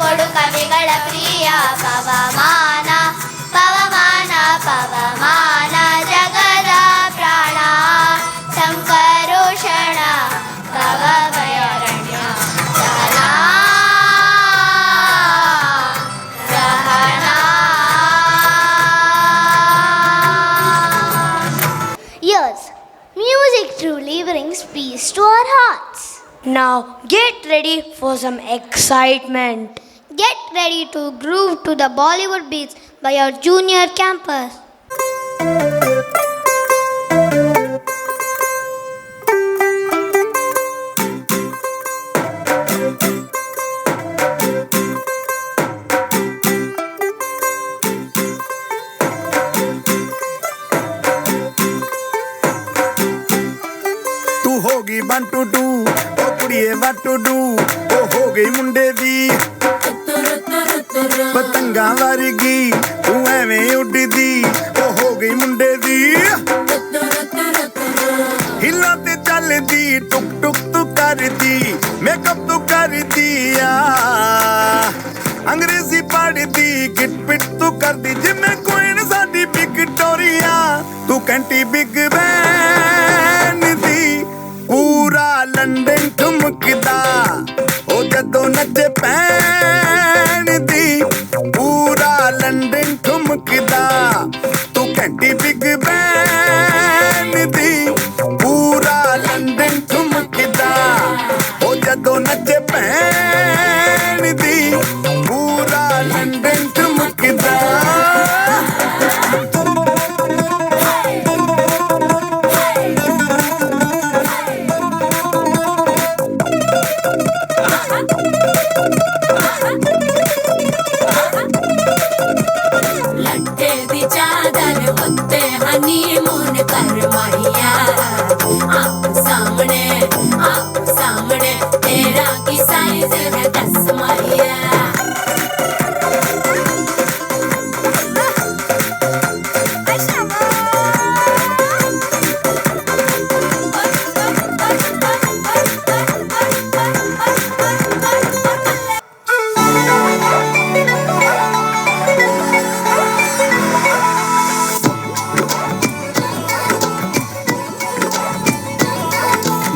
ಕೊಡು ಕವಿಗಳ ಪ್ರಿಯ ಪವಮಾನ ಪವಮಾನ ಪವಮಾನ ಜಗದ ಪ್ರಾಣ Sankarshana ಕವಮಯರಣ್ಯ Sahana Sahana. Yes, music truly brings peace to our hearts. Now get ready for some excitement. Get ready to groove to the Bollywood beats by our junior campus. तू होगी 1 to 2 O कुड़िए what to do ओ हो गई मुंडे दी पतंगा वर्गी तू एवें उड़दी ओ हो गई मुंडे दी हिला ते चलदी टुक टुक तू करदी मेकअप तू करदी अंग्रेजी पढ़दी गिट पिट तू करदी जिम्मे कोई न साडी विक्टोरिया तू कैंटी बिग बैन दी पूरा लंदन ठुमकदा ओ जदों नचे पैन दी पूरा लंदन ठुमकदा तू कैंटी बिग बैन दी पूरा लंदन ठुमकदा ओ जदों नचे पैन दी पूरा लंदन ठुमकदा. लट्टे दी चादर उत्ते हनीमून करवाइया आप सामने तेरा की साइज है 10 माहिया.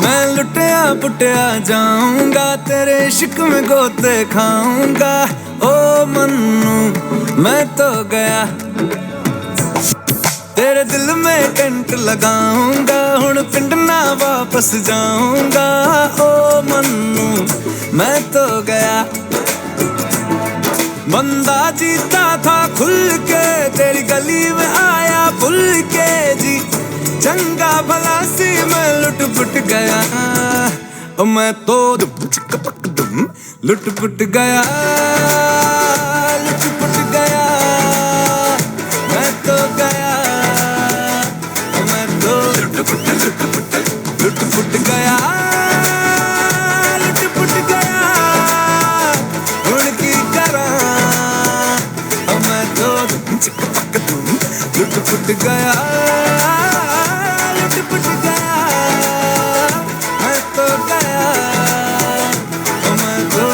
मैं लुटिया पुटिया जाऊंगा तेरे इश्क में गोते खाऊंगा ओ मन्नू मैं तो गया तेरे दिल में कंट लगाऊंगा हुण पिंड ना वापस जाऊंगा ओ मन्नू मैं तो गया. बंदा जीता था खुल के तेरी गली में आया भूल के जी चंगा भला सी मैं लुट पुट गया ओ मैं तो लुट पुट गया लुट पुट गया मैं तो गया ओ मैं तो लुट पुट गया लुट पुट गया हुण की करा ओ मैं तो लुट पुट गया पुट गया मैं तो गया ओ मैं तो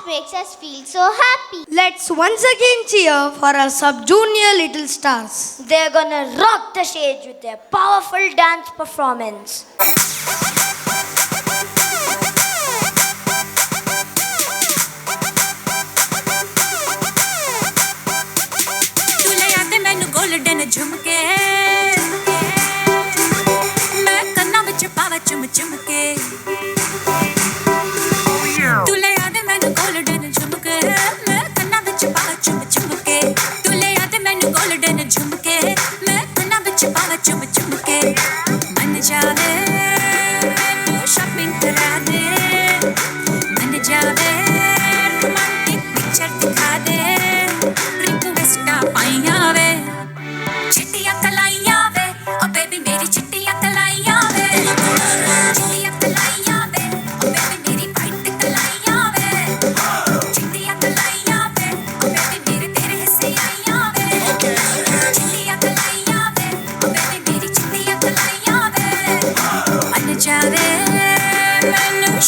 makes us feel so happy. Let's once again cheer for our sub-junior little stars. They're gonna rock the stage with their powerful dance performance. Golden झुमके मैं कन्ना विच पावा चुम चुम के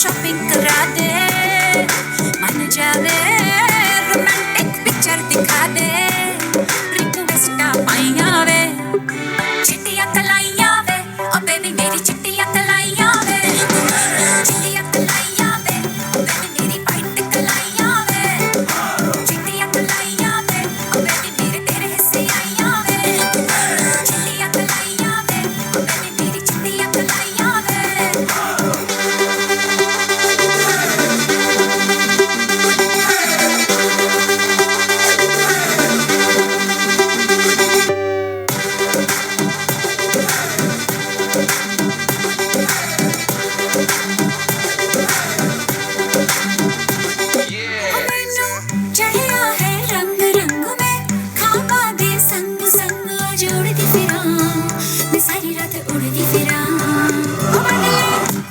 शॉपिंग करा दे, मन जावे रोमांटिक पिक्चर दिखा दे, रिक्वेस्ट पाइया वे, चिट्टियां कलाइयां वे, ओ बेबी मेरी चिट्टियां कलाइयां वे, चिट्टियां कलाइयां वे, ओ बेबी मेरी वाइट कलाइयां वे, चिट्टियां कलाइयां वे, ओ बेबी मेरे तेरे हिस्से आइयां वे, चिट्टियां कलाइयां वे, ओ बेबी मेरी चिट्टियां कलाइयां वे। ਮੈਨੂੰ ਚੜਿਆ ਹੈ ਰੰਗ ਰੰਗ ਮੈਂ ਖਾਬਾਂ ਦੇ ਸੰਗ ਸੰਗ ਜੋੜਦੀ ਫਿਰਾਂ ਮੈਂ ਸਾਰੀ ਰਾਤ ਉੜਦੀ ਫਿਰਾਂ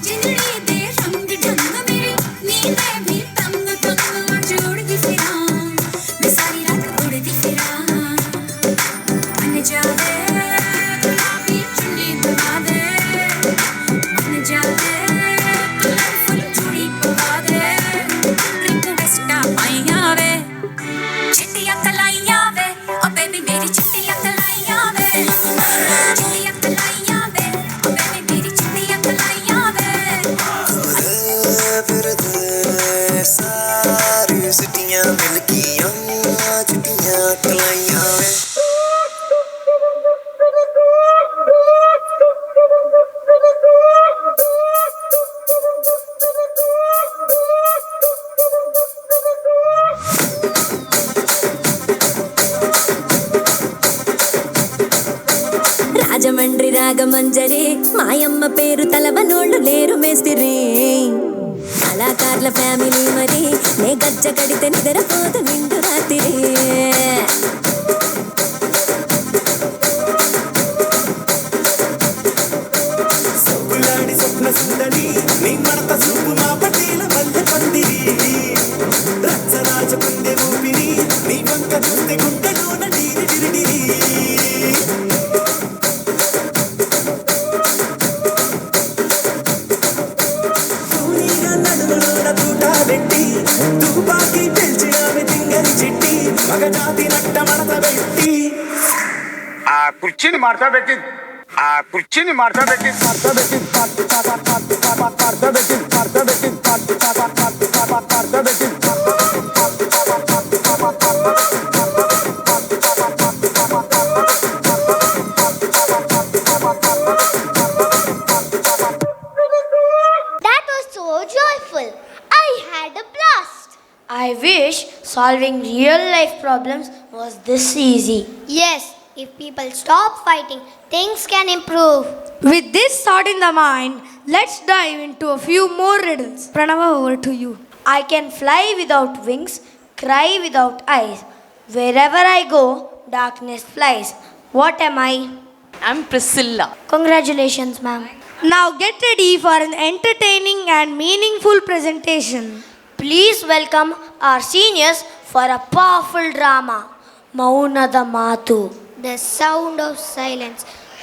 ਜਿੰਦੜੀ ਦੇ ਰੰਗ ਢੰਗ ਮੇਰੀ ਨੀਂਦ ਵੀ ਤੰਗ ਤੰਗ ਜੋੜਦੀ ਫਿਰਾਂ ਮੈਂ ਸਾਰੀ ਰਾਤ ਉੜਦੀ ਫਿਰਾਂ ਮਨ ਜਾਵੇ ਗੁਲਾਬੀ ਚੁੰਨੀ ਬਣਾ ਦੇ ਮਨ ਜਾਵੇ ਗੁਲਾਬ ਫੁੱਲ ਚੂੜੀ ਪਵਾ ਦੇ रिक्वेस्ट पाइया वे, चिट्टियां कलाइयां वे, ओ बेबी मेरी चिट्टियां कलाइयां वे, चिट्टियां कलाइयां वे, ओ बेबी मेरी चिट्टियां कलाइयां वे। सारी सिटियां मिलकियां चिट्टियां कलाइयां वे। రాజమండ్రి రాగమంజరి మాయమ్మ పేరు తలవనోళ్ళు లేరు మేస్తిరి కళాకారుల ఫ్యామిలీ మరి నే గజ్జ కడితే నిద్రపోతు నిండు రాత్రి సొక్కులాడి స్వప్న సుందరి నీ మడత చూపు మా పటేల మల్లె పందిరి రచ్చరాజ పుందె ఊపిరి నీ వంక చూస్తే గుండెలోన డీరి డిరిడిరి తూనీగా నడుములోన తూట పెట్టి తుపాకి పిలిచినామె తింగరి చిట్టి మగజాతి నట్ట మడత పెట్టి ఆ కుర్చీని మార్తా పెట్టి That was so joyful. I had a blast. I wish solving real life problems was this easy. Yes, if people stop fighting, things can improve. With this thought in the mind, let's dive into a few more riddles. Pranava, over to you. I can fly without wings, cry without eyes. Wherever I go, darkness flies. What am I? I'm Priscilla. Congratulations, ma'am. Now get ready for an entertaining and meaningful presentation. Please welcome our seniors for a powerful drama, Maunada Matu. The Sound of Silence,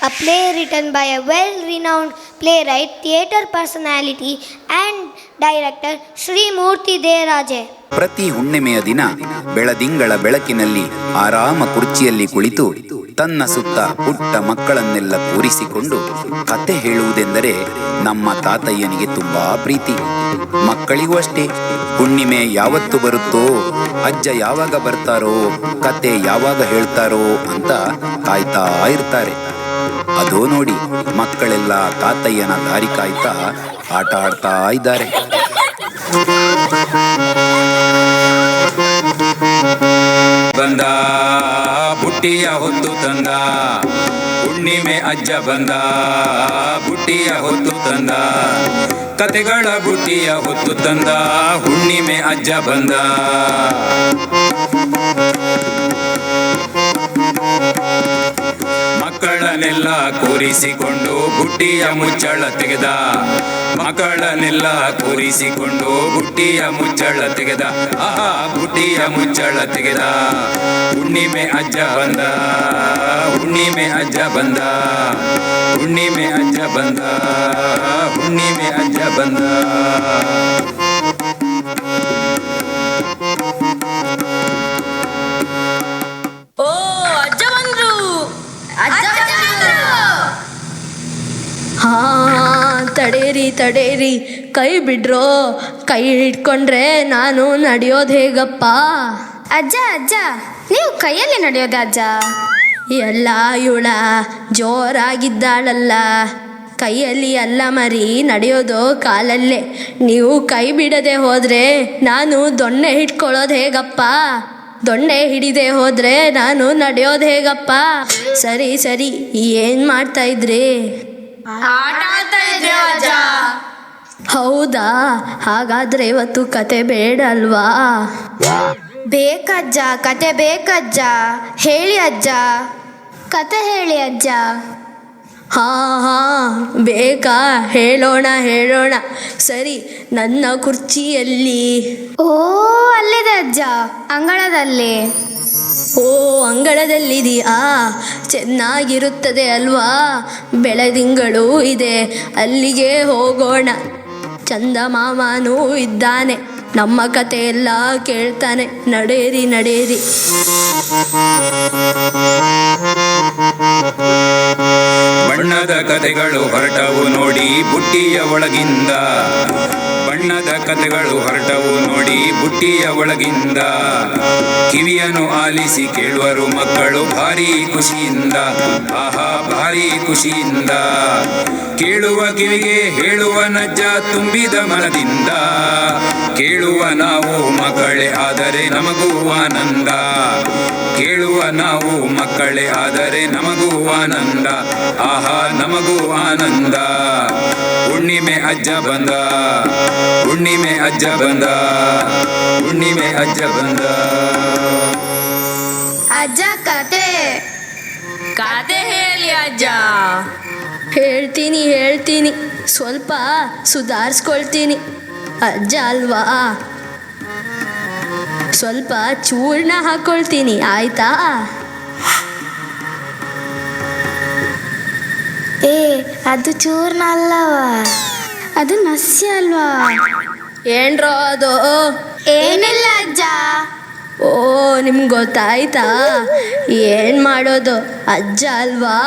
a play written by a well-renowned playwright, theatre personality and director Shri Murthy Deyaraje. ಪ್ರತಿ ಹುಣ್ಣಿಮೆಯ ದಿನ ಬೆಳದಿಂಗಳ ಬೆಳಕಿನಲ್ಲಿ ಆರಾಮ ಕುರ್ಚಿಯಲ್ಲಿ ಕುಳಿತು ತನ್ನ ಸುತ್ತ ಪುಟ್ಟ ಮಕ್ಕಳನ್ನೆಲ್ಲ ಕೂರಿಸಿಕೊಂಡು ಕತೆ ಹೇಳುವುದೆಂದರೆ ನಮ್ಮ ತಾತಯ್ಯನಿಗೆ ತುಂಬಾ ಪ್ರೀತಿ. ಮಕ್ಕಳಿಗೂ ಅಷ್ಟೇ. ಹುಣ್ಣಿಮೆ ಯಾವತ್ತು ಬರುತ್ತೋ, ಅಜ್ಜ ಯಾವಾಗ ಬರ್ತಾರೋ, ಕತೆ ಯಾವಾಗ ಹೇಳ್ತಾರೋ ಅಂತ ಕಾಯ್ತಾ ಇರ್ತಾರೆ. ಅದೋ ನೋಡಿ, ಮಕ್ಕಳೆಲ್ಲ ತಾತಯ್ಯನ ದಾರಿ ಕಾಯ್ತಾ ಆಟ ಆಡ್ತಾ ಇದ್ದಾರೆ. ಬಂದ ಬುಟ್ಟಿಯ ಹೊತ್ತು ತಂದ, ಹುಣ್ಣಿಮೆ ಅಜ್ಜ ಬಂದ ಬುಟ್ಟಿಯ ಹೊತ್ತು ತಂದ, ಕತೆಗಳ ಬುಟ್ಟಿಯ ಹೊತ್ತು ತಂದ, ಹುಣ್ಣಿಮೆ ಅಜ್ಜ ಬಂದ. ಮಕ್ಕಳ ಮಕ್ಕಳನ್ನೆಲ್ಲ ಕೂರಿಸಿಕೊಂಡು ಬುಟ್ಟಿಯ ಮುಚ್ಚಳ ತೆಗೆದ. ಮಕ್ಕಳನ್ನೆಲ್ಲ ಕೂರಿಸಿಕೊಂಡು ಬುಟ್ಟಿಯ ಮುಚ್ಚಳ ತೆಗೆದ. ಆಹಾ ಬುಟ್ಟಿಯ ಮುಚ್ಚಳ ತೆಗೆದ. ಹುಣ್ಣಿಮೆ ಅಜ್ಜ ಬಂದ, ಹುಣ್ಣಿಮೆ ಅಜ್ಜ ಬಂದ, ಹುಣ್ಣಿಮೆ ಅಜ್ಜ ಬಂದ, ಹುಣ್ಣಿಮೆ ಅಜ್ಜ ಬಂದ. ಓ ಅಜ್ಜ ಬಂದ್ರು, ಅಜ್ಜ ಬಂದ್ರು. ಹಾ ತಡೇರಿ ಕೈ ಬಿಡ್ರೋ, ಕೈ ಹಿಡ್ಕೊಂಡ್ರೆ ನಾನು ನಡೆಯೋದು ಹೇಗಪ್ಪ? ಅಜ್ಜ ನೀವು ಕೈಯಲ್ಲಿ ನಡೆಯೋದ ಅಜ್ಜ? ಎಲ್ಲ ಇವಳ ಜೋರಾಗಿದ್ದಾಳಲ್ಲ, ಕೈಯಲ್ಲಿ ಅಲ್ಲ ಮರಿ ನಡೆಯೋದು ಕಾಲಲ್ಲೇ. ನೀವು ಕೈ ಬಿಡದೆ ಹೋದರೆ ನಾನು ದೊಣ್ಣೆ ಹಿಡ್ಕೊಳ್ಳೋದು ಹೇಗಪ್ಪ? ದೊಣ್ಣೆ ಹಿಡಿದೆ ಹೋದರೆ ನಾನು ನಡೆಯೋದು ಹೇಗಪ್ಪ? ಸರಿ ಏನು ಮಾಡ್ತಾ ಇದ್ರಿ? ಆಟ ಆಡ್ತಾ ಇದ್ದೆ ಅಜ್ಜ. ಹೌದಾ? ಹಾಗಾದರೆ ಇವತ್ತು ಕತೆ ಬೇಡ ಅಲ್ವಾ? ಬೇಕಜ್ಜ, ಕತೆ ಬೇಕಜ್ಜ. ಹೇಳಿ ಅಜ್ಜ, ಕತೆ ಹೇಳಿ ಅಜ್ಜ. ಹಾಂ ಬೇಕಾ? ಹೇಳೋಣ. ಸರಿ, ನನ್ನ ಕುರ್ಚಿಯಲ್ಲಿ. ಓ ಅಲ್ಲಿದೆ ಅಜ್ಜ, ಅಂಗಳದಲ್ಲಿ. ಓ ಅಂಗಳದಲ್ಲಿದೆಯಾ? ಚೆನ್ನಾಗಿರುತ್ತದೆ ಅಲ್ವಾ? ಬೆಳದಿಂಗಳು ಇದೆ, ಅಲ್ಲಿಗೆ ಹೋಗೋಣ. ಚಂದಮಾಮನೂ ಇದ್ದಾನೆ, ನಮ್ಮ ಕತೆ ಎಲ್ಲ ಕೇಳ್ತಾನೆ. ನಡೆಯಿರಿ. ಬಣ್ಣದ ಕತೆಗಳು ಹೊರಟವು ನೋಡಿ ಬುಟ್ಟಿಯ ಒಳಗಿಂದ. ಬಣ್ಣದ ಕತೆಗಳು ಹೊರಟವು ನೋಡಿ ಬುಟ್ಟಿಯ ಒಳಗಿಂದ. ಕಿವಿಯನ್ನು ಆಲಿಸಿ ಕೇಳುವರು ಮಕ್ಕಳು ಭಾರಿ ಖುಷಿಯಿಂದ. ಆಹಾ ಭಾರಿ ಖುಷಿಯಿಂದ. ಕೇಳುವ ಕಿವಿಗೆ ಹೇಳುವ ನಜ್ಜ ತುಂಬಿದ ಮನದಿಂದ. ಕೇಳುವ ನಾವು ಮಕ್ಕಳೇ ಆದರೆ ನಮಗೂ ಆನಂದ. ಕೇಳುವ ನಾವು ಮಕ್ಕಳೇ ಆದರೆ ನಮಗೂ ಆನಂದ. ಆಹಾ ನಮಗೂ ಆನಂದ. ಹುಣ್ಣಿಮೆ ಅಜ್ಜ ಬಂದ, ಹುಣ್ಣಿಮೆ ಅಜ್ಜ ಬಂದ, ಹುಣ್ಣಿಮೆ ಅಜ್ಜ ಬಂದ. ಅಜ್ಜ ಕತೆ ಹೇಳಿ ಅಜ್ಜ. ಹೇಳ್ತೀನಿ, ಸ್ವಲ್ಪ ಸುಧಾರಿಸ್ಕೊಳ್ತೀನಿ. ಅಜ್ಜ ಅಲ್ವಾ, ಸ್ವಲ್ಪ ಚೂರ್ಣ ಹಾಕ್ಕೊಳ್ತೀನಿ, ಆಯ್ತಾ? ಅದು ಚೂರ್ಣ ಅಲ್ಲವ, ಅದು ನಸ್ಯ ಅಲ್ವಾ? ಏನ್ರೋ ಅದು? ಏನಿಲ್ಲ ಅಜ್ಜ. ಓ ನಿಮ್ಗೆ ಗೊತ್ತಾಯ್ತಾ? ಏನು ಮಾಡೋದು, ಅಜ್ಜ ಅಲ್ವಾ,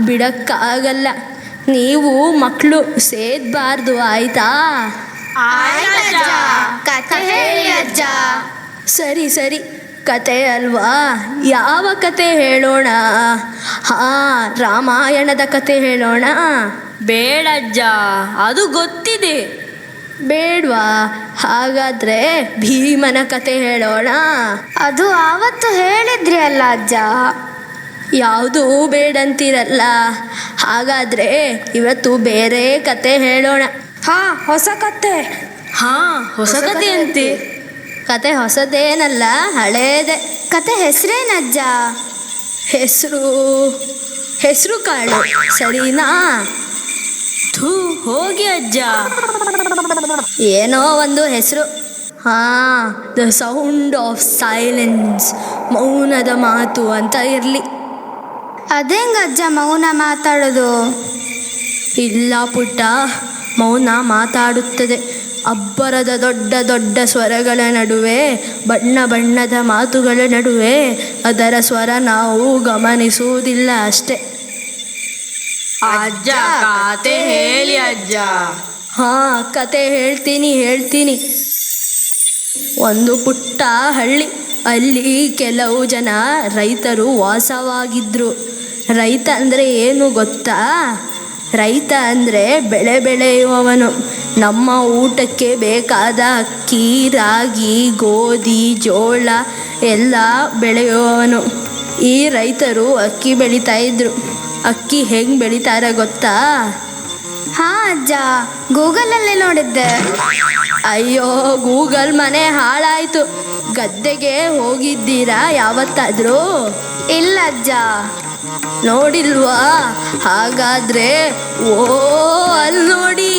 ಬಿಡಕ್ಕಾಗಲ್ಲ. ನೀವು ಮಕ್ಕಳು ಸೇದಬಾರ್ದು, ಆಯ್ತಾ? ಕತೆ ಹೇಳಿ ಅಜ್ಜ. ಸರಿ, ಕತೆ ಅಲ್ವಾ? ಯಾವ ಕತೆ ಹೇಳೋಣ? ರಾಮಾಯಣದ ಕತೆ ಹೇಳೋಣ? ಬೇಡಜ್ಜ, ಅದು ಗೊತ್ತಿದೆ. ಬೇಡ್ವಾ? ಹಾಗಾದ್ರೆ ಭೀಮನ ಕತೆ ಹೇಳೋಣ? ಅದು ಆವತ್ತು ಹೇಳಿದ್ರಿ ಅಲ್ಲ ಅಜ್ಜ. ಯಾವುದೂ ಬೇಡಂತೀರಲ್ಲ. ಹಾಗಾದ್ರೆ ಇವತ್ತು ಬೇರೆ ಕತೆ ಹೇಳೋಣ. ಹೊಸ ಕತೆ. ಹೊಸ ಕತೆ ಅಂತೆ. ಕತೆ ಹೊಸದೇನಲ್ಲ, ಹಳೇದೆ. ಕತೆ ಹೆಸರೇನಜ್ಜ? ಹೆಸರು ಕಾಳು, ಸರಿನಾ? ಹೋಗಿ ಅಜ್ಜ. ಏನೋ ಒಂದು ಹೆಸರು. ದ ಸೌಂಡ್ ಆಫ್ ಸೈಲೆನ್ಸ್, ಮೌನದ ಮಾತು ಅಂತ ಇರಲಿ. ಅದೇಂಗಜ್ಜ ಮೌನ ಮಾತಾಡೋದು? ಇಲ್ಲ ಪುಟ್ಟ, ಮೌನ ಮಾತಾಡುತ್ತದೆ. ಅಬ್ಬರದ ದೊಡ್ಡ ಸ್ವರಗಳ ನಡುವೆ, ಬಣ್ಣದ ಮಾತುಗಳ ನಡುವೆ ಅದರ ಸ್ವರ ನಾವು ಗಮನಿಸುವುದಿಲ್ಲ ಅಷ್ಟೆ. ಅಜ್ಜ ಕತೆ ಹೇಳಿ ಅಜ್ಜ. ಕತೆ ಹೇಳ್ತೀನಿ. ಒಂದು ಪುಟ್ಟ ಹಳ್ಳಿ, ಅಲ್ಲಿ ಕೆಲವು ಜನ ರೈತರು ವಾಸವಾಗಿದ್ರು. ರೈತ ಅಂದರೆ ಏನು ಗೊತ್ತಾ? ರೈತ ಅಂದರೆ ಬೆಳೆ ಬೆಳೆಯುವವನು. ನಮ್ಮ ಊಟಕ್ಕೆ ಬೇಕಾದ ಅಕ್ಕಿ, ರಾಗಿ, ಗೋಧಿ, ಜೋಳ ಎಲ್ಲ ಬೆಳೆಯುವವನು. ಈ ರೈತರು ಅಕ್ಕಿ ಬೆಳೀತಾ ಇದ್ರು. ಅಕ್ಕಿ ಹೆಂಗೆ ಬೆಳೀತಾರೆ ಗೊತ್ತಾ? ಅಜ್ಜ, ಗೂಗಲಲ್ಲಿ ನೋಡಿದ್ದೆ. ಅಯ್ಯೋ, ಗೂಗಲ್ ಮನೆ ಹಾಳಾಯಿತು. ಗದ್ದೆಗೆ ಹೋಗಿದ್ದೀರಾ ಯಾವತ್ತಾದರೂ? ಇಲ್ಲ ಅಜ್ಜ. ನೋಡಿಲ್ವಾ? ಹಾಗಾದ್ರೆ ಓ ಅಲ್ಲಿ ನೋಡಿ.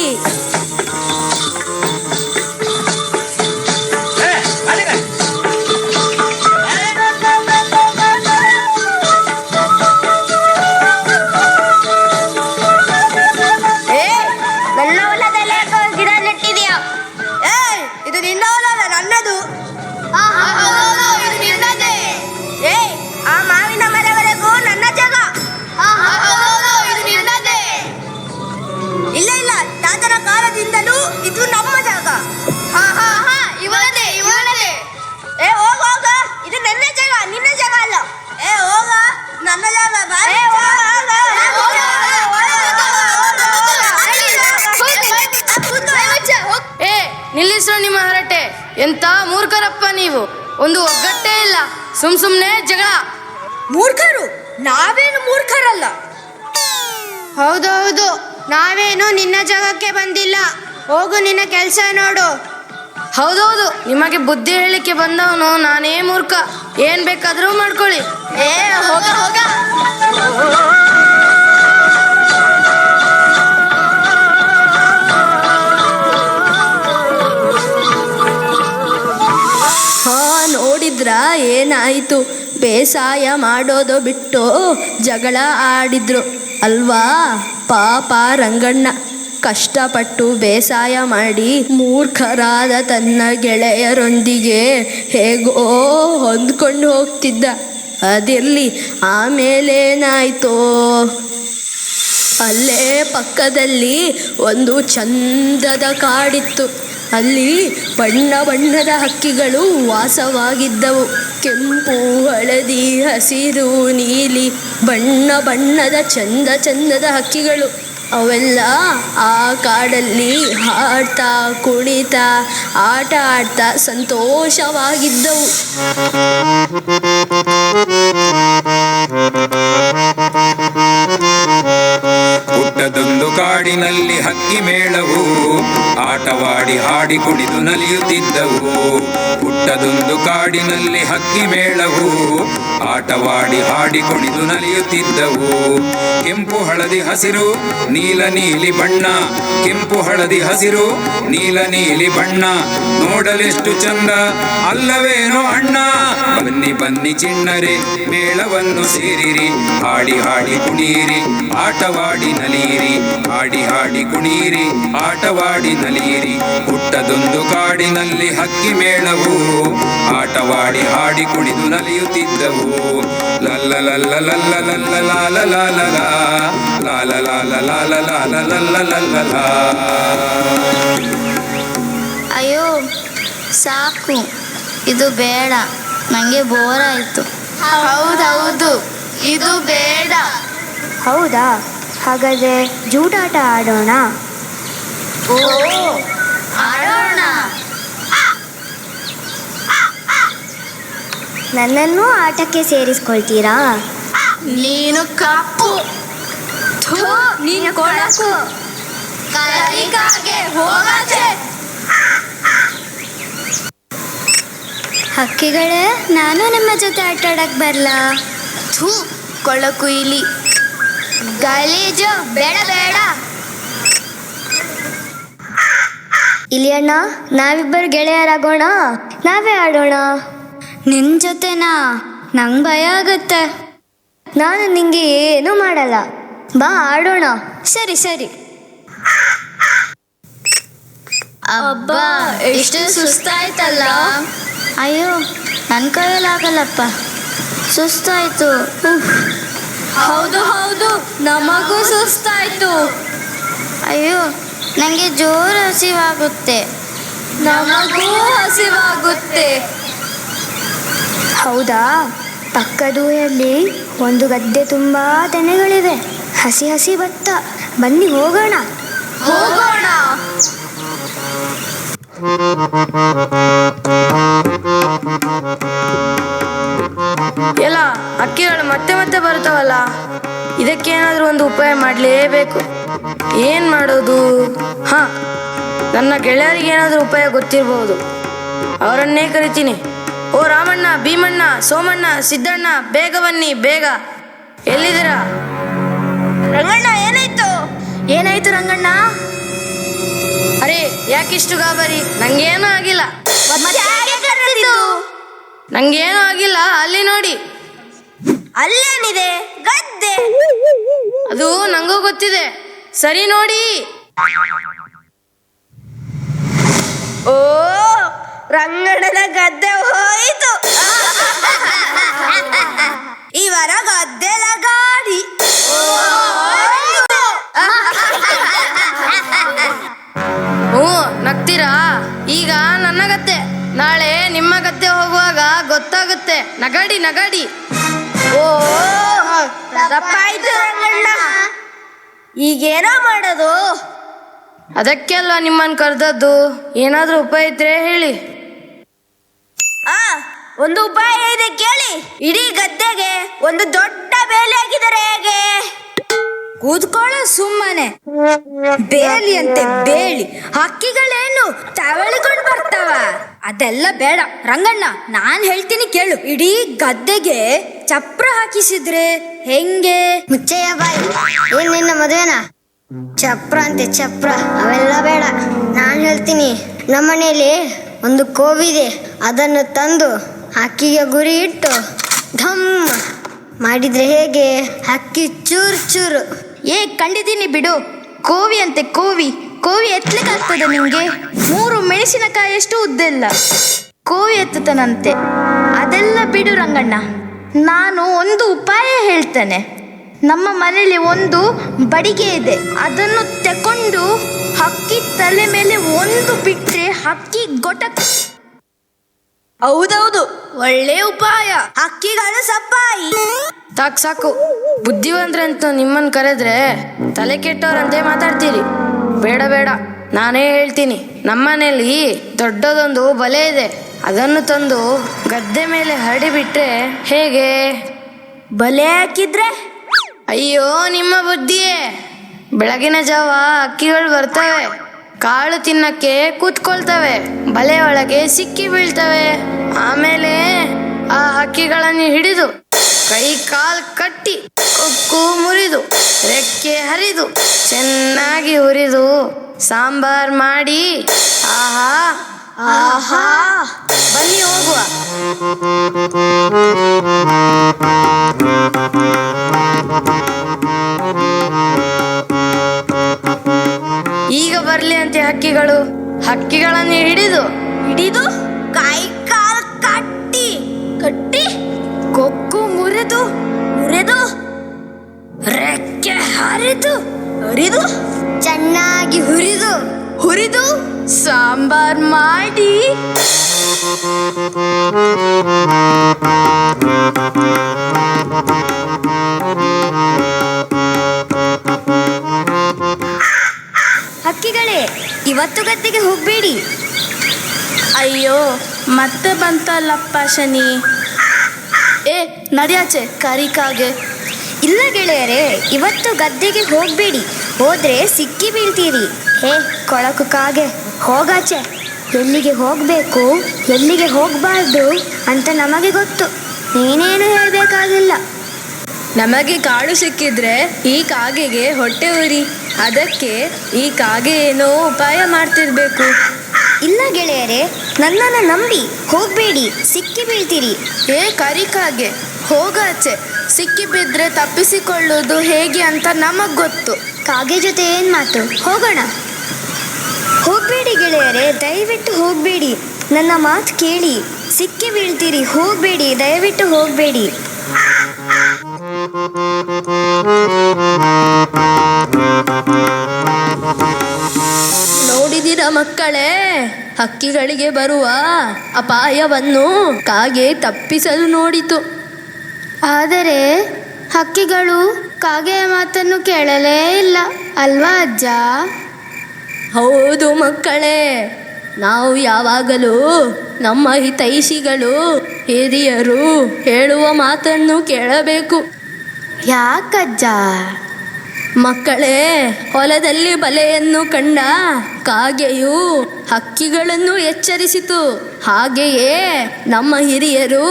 ನನ್ನ ಹೊಲದಲ್ಲಿ ಗಿಡ ನೆಟ್ಟಿದ್ಯಾ? ಇದು ನಿನ್ನ ಹೊಲ ಅಲ್ಲ, ನನ್ನದು. ಆ ಮಾವಿನ ಮರವರೆಗೂ ನನ್ನ ಜಾಗ. ಇಲ್ಲ ಇಲ್ಲ, ತಾತನ ಕಾಲದಿಂದಲೂ ಇದು ನಮ್ಮ ಜಾಗ. ಹೋಗ, ಇದು ನನ್ನ ಜಾಗ, ನಿನ್ನ ಜಾಗ ಅಲ್ಲ. ಹೋಗ, ನನ್ನ ಜಾಗ. ನಿಲ್ಲಿಸು ನಿಮ್ಮ ಹರಟೆ. ಎಂತ ಮೂರ್ಖರಪ್ಪ ನೀವು. ಒಂದು ಒಗ್ಗಟ್ಟೇ ಇಲ್ಲ, ಸುಮ್ನೆ ಜಗಳ. ಮೂರ್ಖರು? ನಾವೇನು ಮೂರ್ಖರಲ್ಲ. ಹೌದೌದು, ನಾವೇನು ನಿನ್ನ ಜಾಗಕ್ಕೆ ಬಂದಿಲ್ಲ. ಹೋಗು, ನಿನ್ನ ಕೆಲಸ ನೋಡು. ಹೌದೌದು, ನಿಮಗೆ ಬುದ್ಧಿ ಹೇಳಲಿಕ್ಕೆ ಬಂದವನು ನಾನೇ ಮೂರ್ಖ. ಏನ್ ಬೇಕಾದ್ರೂ ಮಾಡ್ಕೊಳ್ಳಿ. ಹೋಗ ಹೋಗ. ನೋಡಿದ್ರಾ ಏನಾಯಿತು? ಬೇಸಾಯ ಮಾಡೋದು ಬಿಟ್ಟು ಜಗಳ ಆಡಿದ್ರು ಅಲ್ವಾ? ಪಾಪ ರಂಗಣ್ಣ ಕಷ್ಟಪಟ್ಟು ಬೇಸಾಯ ಮಾಡಿ ಮೂರ್ಖರಾದ ತನ್ನ ಗೆಳೆಯರೊಂದಿಗೆ ಹೇಗೋ ಹೊಂದ್ಕೊಂಡು ಹೋಗ್ತಿದ್ದ. ಅದಿರಲಿ, ಆಮೇಲೇನಾಯ್ತೋ? ಅಲ್ಲೇ ಪಕ್ಕದಲ್ಲಿ ಒಂದು ಚಂದದ ಕಾಡಿತ್ತು. ಅಲ್ಲಿ ಬಣ್ಣ ಬಣ್ಣದ ಹಕ್ಕಿಗಳು ವಾಸವಾಗಿದ್ದವು. ಕೆಂಪು, ಹಳದಿ, ಹಸಿರು, ನೀಲಿ ಬಣ್ಣ ಬಣ್ಣದ ಚಂದದ ಹಕ್ಕಿಗಳು. ಅವೆಲ್ಲ ಆ ಕಾಡಲ್ಲಿ ಹಾಡ್ತಾ ಕುಣಿತಾ ಆಟ ಆಡ್ತಾ ಸಂತೋಷವಾಗಿದ್ದವು. ಪುಟ್ಟದೊಂದು ಕಾಡಿನಲ್ಲಿ ಹಕ್ಕಿ ಮೇಳವು ಆಟವಾಡಿ ಹಾಡಿ ಕುಣಿದು ನಲಿಯುತ್ತಿದ್ದವು. ಪುಟ್ಟದೊಂದು ಕಾಡಿನಲ್ಲಿ ಹಕ್ಕಿ ಮೇಳವು ಆಟವಾಡಿ ಹಾಡಿ ಕುಣಿದು ನಲಿಯುತ್ತಿದ್ದವು. ಕೆಂಪು ಹಳದಿ ಹಸಿರು ನೀಲ ನೀಲಿ ಬಣ್ಣ, ಕೆಂಪು ಹಳದಿ ಹಸಿರು ನೀಲ ನೀಲಿ ಬಣ್ಣ, ನೋಡಲೆಷ್ಟು ಚಂದ ಅಲ್ಲವೇನೋ ಅಣ್ಣ. ಬನ್ನಿ ಬನ್ನಿ ಚಿಣ್ಣರೆ ಮೇಳವನ್ನು ಸೇರಿರಿ, ಹಾಡಿ ಹಾಡಿ ಕುಣಿಯಿರಿ ಆಟವಾಡಿ ನಲಿಯಿರಿ, ಹಾಡಿ ಹಾಡಿ ಕುಣಿಯಿರಿ ಆಟವಾಡಿ ನಲಿಯಿರಿ. ಪುಟ್ಟದೊಂದು ಕಾಡಿನಲ್ಲಿ ಹಕ್ಕಿ ಮೇಳವು ಆಟವಾಡಿ ಹಾಡಿ ಕುಣಿದು ನಲಿಯುತ್ತಿದ್ದವು. ಲಲ್ಲ ಲಲ್ಲ ಲಲ್ಲ ಲಲ್ಲ ಲಾಲ ಲಾಲ ಲಾಲ ಲಾಲ ಲಾಲ ಲಾಲ ಲಲ್ಲ ಲಲ್ಲ. ಅಯ್ಯೋ ಸಾಕು, ಇದು ಬೇಡ, ನನಗೆ ಬೋರ್ ಆಯಿತು. ಹೌದೌದು, ಇದು ಬೇಡ. ಹೌದಾ? ಹಾಗಾದ್ರೆ ಜೂಟಾಟ ಆಡೋಣ. ಓ, ಆಡೋಣ. ನನ್ನನ್ನು ಆಟಕ್ಕೆ ಸೇರಿಸ್ಕೊಳ್ತೀರಾ? ನೀನು ಕಪ್ಪು, ನೀನು ಕೊಳಕು, ಕಲಿಕಾಗೆ ಹೋಗಾಚೆ. ಹಕ್ಕಿಗಳೇ, ನಾನು ನಿಮ್ಮ ಜೊತೆ ಆಟ ಆಡಕ್ ಬರ್ಲಾ? ಕೊಳಕು ಇಲಿ, ಗಲೀಜು, ಬೇಡ ಬೇಡ. ಇಲಿಯಣ್ಣ, ನಾವಿಬ್ಬರು ಗೆಳೆಯರಾಗೋಣ, ನಾವೇ ಆಡೋಣ. ನಿನ್ನ ಜೊತೆನಾ? ನಂಗೆ ಭಯ ಆಗುತ್ತೆ. ನಾನು ನಿಂಗೆ ಏನೂ ಮಾಡಲ್ಲ, ಬಾ ಆಡೋಣ. ಸರಿ ಸರಿ. ಅಬ್ಬಾ, ಎಷ್ಟು ಸುಸ್ತಾಯ್ತಲ್ಲ. ಅಯ್ಯೋ, ನನ್ನ ಕೈಯಲ್ಲಾಗಲ್ಲಪ್ಪ, ಸುಸ್ತಾಯ್ತು. ಹೌದು ಹೌದು, ನಮಗೂ ಸುಸ್ತಾಯ್ತು. ಅಯ್ಯೋ, ನನಗೆ ಜೋರು ಹಸಿವಾಗುತ್ತೆ. ನಮಗೂ ಹಸಿವಾಗುತ್ತೆ. ಹೌದಾ? ಪಕ್ಕದೂರಲ್ಲಿ ಒಂದು ಗದ್ದೆ ತುಂಬ ತೆನೆಗಳಿವೆ, ಹಸಿ ಹಸಿ ಭತ್ತ. ಬನ್ನಿ ಹೋಗೋಣ. ಹೋಗೋಣ. ಎಲ್ಲ ಅಕ್ಕಿಗಳು ಮತ್ತೆ ಮತ್ತೆ ಬರ್ತಾವಲ್ಲ, ಇದಕ್ಕೇನಾದರೂ ಒಂದು ಉಪಾಯ ಮಾಡಲೇಬೇಕು. ಏನು ಮಾಡೋದು? ಹಾಂ, ನನ್ನ ಗೆಳೆಯರಿಗೆ ಏನಾದರೂ ಉಪಾಯ ಗೊತ್ತಿರ್ಬೋದು, ಅವರನ್ನೇ ಕರಿತೀನಿ. ಓ ರಾಮಣ್ಣ, ಭೀಮಣ್ಣ, ಸೋಮಣ್ಣ, ಸಿದ್ದಣ್ಣ, ಬೇಗ ಬನ್ನಿ ಬೇಗ. ಎಲ್ಲಿದ್ದೀರಾ? ರಂಗಣ್ಣ, ಏನಾಯ್ತು? ಏನಾಯ್ತು ರಂಗಣ್ಣ? ಅರೆ ಯಾಕಿಷ್ಟು ಗಾಬರಿ? ನಂಗೇನೂ ಆಗಿಲ್ಲ. ನಂಗೇನೂ ಆಗಿಲ್ಲ. ಅಲ್ಲಿ ನೋಡಿ. ಅಲ್ಲೇನಿದೆ? ಗದ್ದೆ. ಅದು ನಂಗೂ ಗೊತ್ತಿದೆ. ಸರಿ ನೋಡಿ. ಓ, ರಂಗಣ್ಣನ ಗದ್ದೆ ಹೋಯಿತು. ಇವರ ಗದ್ದೆಲ ಗಾಡಿ. ನಗ್ತೀರಾ? ಈಗ ನನ್ನ ಗದ್ದೆ, ನಾಳೆ ನಿಮ್ಮ ಗದ್ದೆ ಹೋಗುವಾಗ ಗೊತ್ತಾಗುತ್ತೆ. ನಗಾಡಿ ನಗಾಡಿ. ಓ, ತಪ್ಪಾಯ್ತು ರಂಗಣ್ಣ. ಈಗೇನೋ ಮಾಡೋದು? ಅದಕ್ಕೆ ಅಲ್ವಾ ನಿಮ್ಮನ್ನು ಕರೆದದ್ದು. ಏನಾದ್ರೂ ಉಪಾಯ ಇದ್ರೆ ಹೇಳಿ. ಒಂದು ಉಪಾಯ ಇದೆ ಕೇಳಿ. ಇಡೀ ಗದ್ದೆಗೆ ಒಂದು ದೊಡ್ಡ ಬೇಲಿ ಹಾಕಿದರೆ ಹೇಗೆ? ಕೂತ್ಕೊಳ್ಳೋ ಸುಮ್ಮನೆ. ಬೇಲಿ ಅಂತೆ ಬೇಲಿ. ಹಕ್ಕಿಗಳೇನು ತವಳಿಕೊಂಡು ಬರ್ತಾವ? ಅದೆಲ್ಲ ಬೇಡ ರಂಗಣ್ಣ, ನಾನ್ ಹೇಳ್ತೀನಿ ಕೇಳು. ಇಡೀ ಗದ್ದೆಗೆ ಚಪ್ರ ಹಾಕಿಸಿದ್ರೆ ಹೆಂಗೆ? ಮುಚ್ಚಯ್ಯ ಬಾಯಿ, ಏನ್ ನಿನ್ನ ಮದುವೆನಾ? ಚಪ್ರ ಅಂತೆ ಚಪ್ರ, ಅವೆಲ್ಲ ಬೇಡ. ನಾನು ಹೇಳ್ತೀನಿ, ನಮ್ಮನೇಲಿ ಒಂದು ಕೋವಿದೆ, ಅದನ್ನು ತಂದು ಹಕ್ಕಿಗೆ ಗುರಿ ಇಟ್ಟು ಢಮ್ ಮಾಡಿದ್ರೆ ಹೇಗೆ? ಹಕ್ಕಿ ಚೂರು ಚೂರು. ಕಂಡಿದ್ದೀನಿ ಬಿಡು. ಕೋವಿ ಅಂತೆ ಕೋವಿ. ಕೋವಿ ಎತ್ತಲಿಕ್ಕೆ ಆಗ್ತದೆ ನಿಮಗೆ? 3 ಮೆಣಸಿನಕಾಯಿಯಷ್ಟು ಉದ್ದಿಲ್ಲ ಕೋವಿ ಎತ್ತುತ್ತಾನಂತೆ. ಅದೆಲ್ಲ ಬಿಡು ರಂಗಣ್ಣ, ನಾನು ಒಂದು ಉಪಾಯ ಹೇಳ್ತೇನೆ. ನಮ್ಮ ಮನೆಯಲ್ಲಿ ಒಂದು ಬಡಿಗೆ ಇದೆ, ಅದನ್ನು ತಕೊಂಡು ಹಕ್ಕಿ ತಲೆ ಮೇಲೆ ಒಂದು ಬಿಟ್ರೆ ಹಕ್ಕಿ ಗೊಟಕ್. ಹೌದೌದು, ಒಳ್ಳೆ ಉಪಾಯ. ಹಕ್ಕಿಗಳು ಸಪ್ಪಾಯಿ. ಸಾಕು, ಬುದ್ಧಿವಂತ್ರೆ ಅಂತ ನಿಮ್ಮನ್ನು ಕರೆದ್ರೆ ತಲೆ ಕೆಟ್ಟವ್ರಂತೆ ಮಾತಾಡ್ತೀರಿ. ಬೇಡ ಬೇಡ, ನಾನೇ ಹೇಳ್ತೀನಿ. ನಮ್ಮನೇಲಿ ದೊಡ್ಡದೊಂದು ಬಲೆ ಇದೆ, ಅದನ್ನು ತಂದು ಗದ್ದೆ ಮೇಲೆ ಹರಡಿಬಿಟ್ರೆ ಹೇಗೆ? ಬಲೆ ಹಾಕಿದ್ರೆ? ಅಯ್ಯೋ ನಿಮ್ಮ ಬುದ್ಧಿಯೇ, ಬೆಳಗಿನ ಜಾವ ಹಕ್ಕಿಗಳು ಬರ್ತವೆ, ಕಾಳು ತಿನ್ನಕ್ಕೆ ಕೂತ್ಕೊಳ್ತವೆ, ಬಲೆ ಒಳಗೆ ಸಿಕ್ಕಿ ಬೀಳ್ತವೆ. ಆಮೇಲೆ ಆ ಹಕ್ಕಿಗಳನ್ನು ಹಿಡಿದು ಕೈ ಕಾಲು ಕಟ್ಟಿ ಕೊಕ್ಕು ಮುರಿದು ರೆಕ್ಕೆ ಹರಿದು ಚೆನ್ನಾಗಿ ಹುರಿದು ಸಾಂಬಾರ್ ಮಾಡಿ ಆಹಾ ಆಹಾ. ಬನ್ನಿ ಹೋಗುವ. ಈಗ ಬರ್ಲಿ ಅಂತೆ ಹಕ್ಕಿಗಳು. ಹಕ್ಕಿಗಳನ್ನು ಹಿಡಿದು ಕೈ ಕಾಲು ಕಟ್ಟಿ ಕೊಕ್ಕು ಮುರಿದು ರೆಕ್ಕೆ ಹರಿದು ಚೆನ್ನಾಗಿ ಹುರಿದು ಸಾಂಬಾರ್ ಮಾಡಿ ಹಕ್ಕಿಗಳೇ, ಇವತ್ತು ಗದ್ದೆಗೆ ಹೋಗ್ಬೇಡಿ. ಅಯ್ಯೋ, ಮತ್ತೆ ಬಂತಲ್ಲಪ್ಪ ಶನಿ. ನಡಿಯಾಚೆ ಕರಿಕಾಗೆ. ಇಲ್ಲ ಗೆಳೆಯರೇ, ಇವತ್ತು ಗದ್ದೆಗೆ ಹೋಗ್ಬೇಡಿ. ಹೋದ್ರೆ ಸಿಕ್ಕಿ ಬೀಳ್ತೀರಿ. ಕೊಳಕು ಕಾಗೆ, ಹೋಗಾಚೆ. ಎಲ್ಲಿಗೆ ಹೋಗಬೇಕು, ಎಲ್ಲಿಗೆ ಹೋಗಬಾರ್ದು ಅಂತ ನಮಗೆ ಗೊತ್ತು. ನೀನೇನು ಹೇಳಬೇಕಾಗಿಲ್ಲ. ನಮಗೆ ಕಾಡು ಸಿಕ್ಕಿದ್ರೆ ಈ ಕಾಗೆಗೆ ಹೊಟ್ಟೆ ಉರಿ. ಅದಕ್ಕೆ ಈ ಕಾಗೆ ಏನೋ ಉಪಾಯ ಮಾಡ್ತಿರ್ಬೇಕು. ಇಲ್ಲ ಗೆಳೆಯರೇ, ನನ್ನನ್ನು ನಂಬಿ ಹೋಗಬೇಡಿ, ಸಿಕ್ಕಿ ಬೀಳ್ತೀರಿ. ಕರಿಕಾಗೆ, ಹೋಗಾಚೆ. ಸಿಕ್ಕಿ ಬಿದ್ದರೆ ತಪ್ಪಿಸಿಕೊಳ್ಳುವುದು ಹೇಗೆ ಅಂತ ನಮಗೆ ಗೊತ್ತು. ಕಾಗೆ ಜೊತೆ ಏನು ಮಾತು? ಹೋಗೋಣ. ಹೋಗಬೇಡಿ ಗೆಳೆಯರೇ, ದಯವಿಟ್ಟು ಹೋಗಬೇಡಿ. ನನ್ನ ಮಾತು ಕೇಳಿ, ಸಿಕ್ಕಿ ಬೀಳ್ತೀರಿ. ಹೋಗಬೇಡಿ, ದಯವಿಟ್ಟು ಹೋಗಬೇಡಿ. ನೋಡಿದಿರ ಮಕ್ಕಳೇ, ಹಕ್ಕಿಗಳಿಗೆ ಬರುವ ಅಪಾಯವನ್ನು ಕಾಗೆ ತಪ್ಪಿಸಲು ನೋಡಿತು. ಆದರೆ ಹಕ್ಕಿಗಳು ಕಾಗೆಯ ಮಾತನ್ನು ಕೇಳಲೇ ಇಲ್ಲ ಅಲ್ವಾ ಅಜ್ಜ? ಹೌದು ಮಕ್ಕಳೇ, ನಾವು ಯಾವಾಗಲೂ ನಮ್ಮ ಹಿತೈಷಿಗಳು ಹಿರಿಯರು ಹೇಳುವ ಮಾತನ್ನು ಕೇಳಬೇಕು. ಯಾಕಜ್ಜ? ಮಕ್ಕಳೇ, ಹೊಲದಲ್ಲಿ ಬಲೆಯನ್ನು ಕಂಡ ಕಾಗೆಯು ಹಕ್ಕಿಗಳನ್ನು ಎಚ್ಚರಿಸಿತು. ಹಾಗೆಯೇ ನಮ್ಮ ಹಿರಿಯರು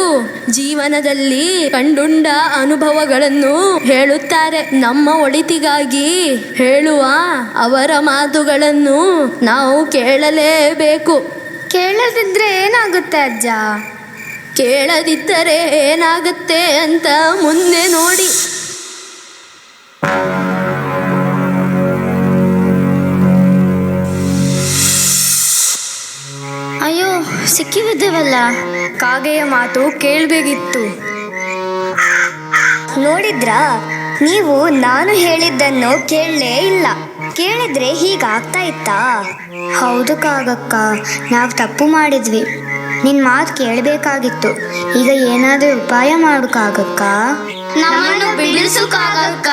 ಜೀವನದಲ್ಲಿ ಕಂಡುಂಡ ಅನುಭವಗಳನ್ನು ಹೇಳುತ್ತಾರೆ. ನಮ್ಮ ಒಳಿತಿಗಾಗಿ ಹೇಳುವ ಅವರ ಮಾತುಗಳನ್ನು ನಾವು ಕೇಳಲೇಬೇಕು. ಕೇಳದಿದ್ರೆ ಏನಾಗುತ್ತೆ ಅಜ್ಜ? ಕೇಳದಿದ್ದರೆ ಏನಾಗುತ್ತೆ ಅಂತ ಮುಂದೆ ನೋಡಿ. ಅಯ್ಯೋ, ಸಿಕ್ಕಿಬಿದ್ದೇವಲ್ಲ. ಕಾಗೆಯ ಮಾತು ಕೇಳಬೇಕಿತ್ತು. ನೋಡಿದ್ರಾ, ನೀವು ನಾನು ಹೇಳಿದ್ದನ್ನು ಕೇಳಲೇ ಇಲ್ಲ. ಕೇಳಿದ್ರೆ ಹೀಗಾಗ್ತಾ ಇತ್ತಾ? ಹೌದು ಕಾಗಕ್ಕ, ನಾವು ತಪ್ಪು ಮಾಡಿದ್ವಿ. ನಿನ್ ಮಾತು ಕೇಳಬೇಕಾಗಿತ್ತು. ಈಗ ಏನಾದರೂ ಉಪಾಯ ಮಾಡು ಕಾಗಕ್ಕ. ನಮ್ಮನ್ನು ಬಿಡಿಸು ಕಾಗಕ್ಕ.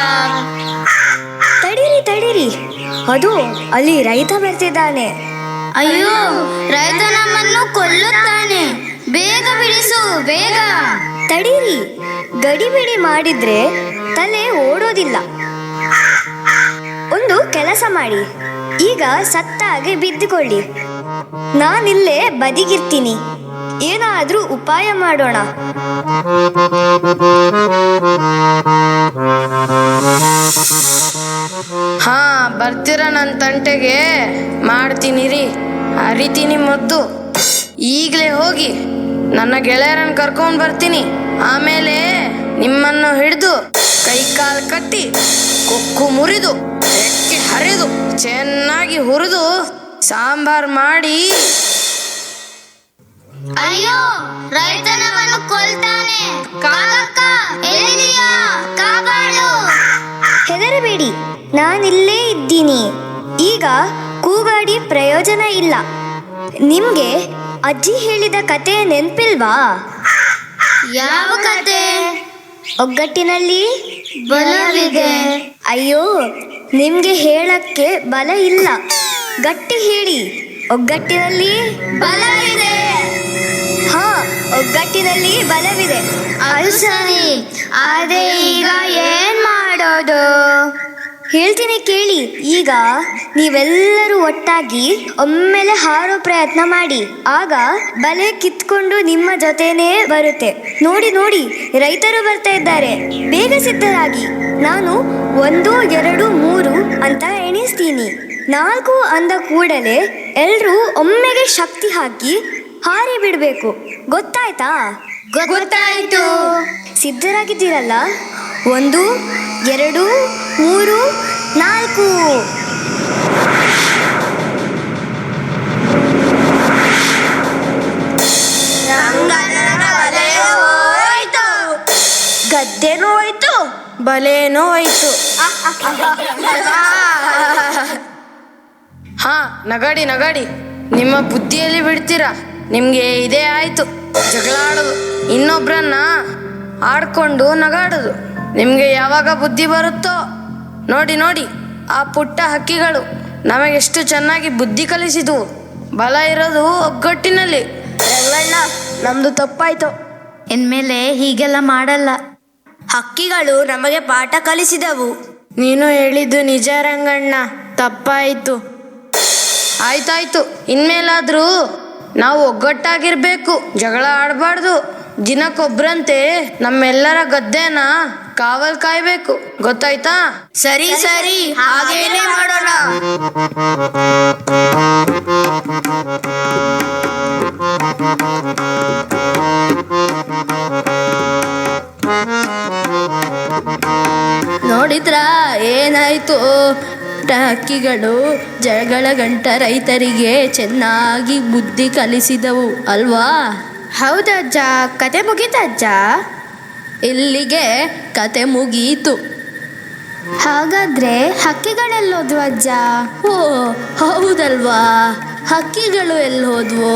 ತಡೀರಿ, ಅದು ಅಲ್ಲಿ ರೈತ ಬರ್ತಿದ್ದಾನೆ. ಅಯ್ಯೋ, ರೈತ ನಮ್ಮನ್ನು ಕೊಲ್ಲುತ್ತಾನೆ. ಬೇಗ ಬಿಡಿಸು, ಬೇಗ. ತಡೀರಿ, ಗಡಿಬಿಡಿ ಮಾಡಿದ್ರೆ ತಲೆ ಓಡೋದಿಲ್ಲ. ಒಂದು ಕೆಲಸ ಮಾಡಿ, ಈಗ ಸತ್ತಾಗಿ ಬಿದ್ದುಕೊಳ್ಳಿ. ನಾನಿಲ್ಲೇ ಬದಿಗಿರ್ತೀನಿ. ಏನಾದ್ರೂ ಉಪಾಯ ಮಾಡೋಣ. ಹಾ, ಬರ್ತೀರ ನನ್ನ ತಂಟೆಗೆ? ಮಾಡ್ತೀನಿ ರೀ, ಅರಿತೀನಿ ಮದ್ದು. ಈಗಲೇ ಹೋಗಿ ನನ್ನ ಗೆಳೆಯರನ್ನು ಕರ್ಕೊಂಡು ಬರ್ತೀನಿ. ಆಮೇಲೆ ನಿಮ್ಮನ್ನು ಹಿಡಿದು ಕೈಕಾಲು ಕಟ್ಟಿ ಕೊಕ್ಕು ಮುರಿದು ರೆಕ್ಕೆ ಹರಿದು ಚೆನ್ನಾಗಿ ಹುರಿದು ಸಾಂಬಾರ್ ಮಾಡಿ. ಅಯ್ಯೋ, ರೈತ ನಮ್ಮನ್ನು ಕೊಲ್ತಾನೆ. ಕಾಗಕ್ಕ, ಎಲ್ಲಿದೀಯಾ? ಕಾಪಾಡು. ಹೆದರಬೇಡಿ, ನಾನಿಲ್ಲೇ ಇದ್ದೀನಿ. ಈಗ ಕೂಗಾಡಿ ಪ್ರಯೋಜನ ಇಲ್ಲ. ನಿಮ್ಗೆ ಅಜ್ಜಿ ಹೇಳಿದ ಕತೆ ನೆನ್ಪಿಲ್ವಾ? ಯಾವ ಕತೆ? ಒಗ್ಗಟ್ಟಿನಲ್ಲಿ ಬಲವಿದೆ. ಅಯ್ಯೋ, ನಿಮ್ಗೆ ಹೇಳಕ್ಕೆ ಬಲ ಇಲ್ಲ. ಗಟ್ಟಿ ಹೇಳಿ, ಒಗ್ಗಟ್ಟಿನಲ್ಲಿ ಬಲವಿದೆ. ಹಾ, ಒಗ್ಗಟ್ಟಿನಲ್ಲಿ ಬಲವಿದೆ. ಅದು ಸರಿ, ಆದ್ರೆ ಈಗ ಏನ್ ಮಾಡೋದು? ಹೇಳ್ತೀನಿ ಕೇಳಿ. ಈಗ ನೀವೆಲ್ಲರೂ ಒಟ್ಟಾಗಿ ಒಮ್ಮೆಲೆ ಹಾರೋ ಪ್ರಯತ್ನ ಮಾಡಿ. ಆಗ ಬಲೆ ಕಿತ್ಕೊಂಡು ನಿಮ್ಮ ಜೊತೆನೇ ಬರುತ್ತೆ. ನೋಡಿ, ರೈತರು ಬರ್ತಾ ಇದ್ದಾರೆ. ಬೇಗ ಸಿದ್ಧರಾಗಿ. ನಾನು 1, 2, 3 ಅಂತ ಎಣಿಸ್ತೀನಿ. 4 ಅಂದ ಕೂಡಲೇ ಎಲ್ರೂ ಒಮ್ಮೆಗೆ ಶಕ್ತಿ ಹಾಕಿ ಹಾರಿ ಬಿಡಬೇಕು. ಗೊತ್ತಾಯ್ತಾ? ಗೊತ್ತಾಯ್ತು. ಸಿದ್ಧರಾಗಿದ್ದೀರಲ್ಲ? 1, 2, 3, 4. ಗದ್ದೆನೂ ಹೋಯ್ತು, ಬಲೇನೋ ಹೋಯ್ತು. ಹಾ, ನಗಾಡಿ ನಿಮ್ಮ ಬುದ್ಧಿಯಲ್ಲಿ ಬಿಡ್ತೀರಾ? ನಿಮ್ಗೆ ಇದೇ ಆಯ್ತು, ಜಗಳ ಆಡೋದು, ಇನ್ನೊಬ್ರನ್ನ ಆಡ್ಕೊಂಡು ನಗಾಡೋದು. ನಿಮ್ಗೆ ಯಾವಾಗ ಬುದ್ಧಿ ಬರುತ್ತೋ ನೋಡಿ ಆ ಪುಟ್ಟ ಹಕ್ಕಿಗಳು ನಮಗೆಷ್ಟು ಚೆನ್ನಾಗಿ ಬುದ್ಧಿ ಕಲಿಸಿದ್ವು. ಬಲ ಇರೋದು ಒಗ್ಗಟ್ಟಿನಲ್ಲಿ. ರಂಗಣ್ಣ, ನಮ್ದು ತಪ್ಪಾಯ್ತು. ಇನ್ಮೇಲೆ ಹೀಗೆಲ್ಲ ಮಾಡಲ್ಲ. ಹಕ್ಕಿಗಳು ನಮಗೆ ಪಾಠ ಕಲಿಸಿದವು. ನೀನು ಹೇಳಿದ್ದು ನಿಜ ರಂಗಣ್ಣ, ತಪ್ಪಾಯಿತು. ಆಯ್ತಾಯ್ತು, ಇನ್ಮೇಲಾದ್ರೂ ನಾವು ಒಗ್ಗಟ್ಟಾಗಿರ್ಬೇಕು, ಜಗಳ ಆಡಬಾರ್ದು. ದಿನಕ್ಕೊಬ್ರಂತೆ ನಮ್ಮೆಲ್ಲರ ಗದ್ದೆನ ಕಾವಲ್ ಕಾಯ್ಬೇಕು. ಗೊತ್ತಾಯ್ತಾ? ಸರಿ, ಹಾಗೇನೇ ಮಾಡೋಣ. ನೋಡಿದ್ರಾ ಏನಾಯ್ತು? ಹಕ್ಕಿಗಳು ಜಗಳ ಗಂಟ ರೈತರಿಗೆ ಚೆನ್ನಾಗಿ ಬುದ್ಧಿ ಕಲಿಸಿದವು ಅಲ್ವಾ? ಹೌದಜ್ಜ, ಕತೆ ಮುಗೀತಜ್ಜ? ಇಲ್ಲಿಗೆ ಕತೆ ಮುಗೀತು. ಹಾಗಾದ್ರೆ ಹಕ್ಕಿಗಳೆಲ್ಲೋದ್ವು ಅಜ್ಜ? ಓ ಹೌದಲ್ವಾ, ಹಕ್ಕಿಗಳು ಎಲ್ಲಿ ಹೋದ್ವು?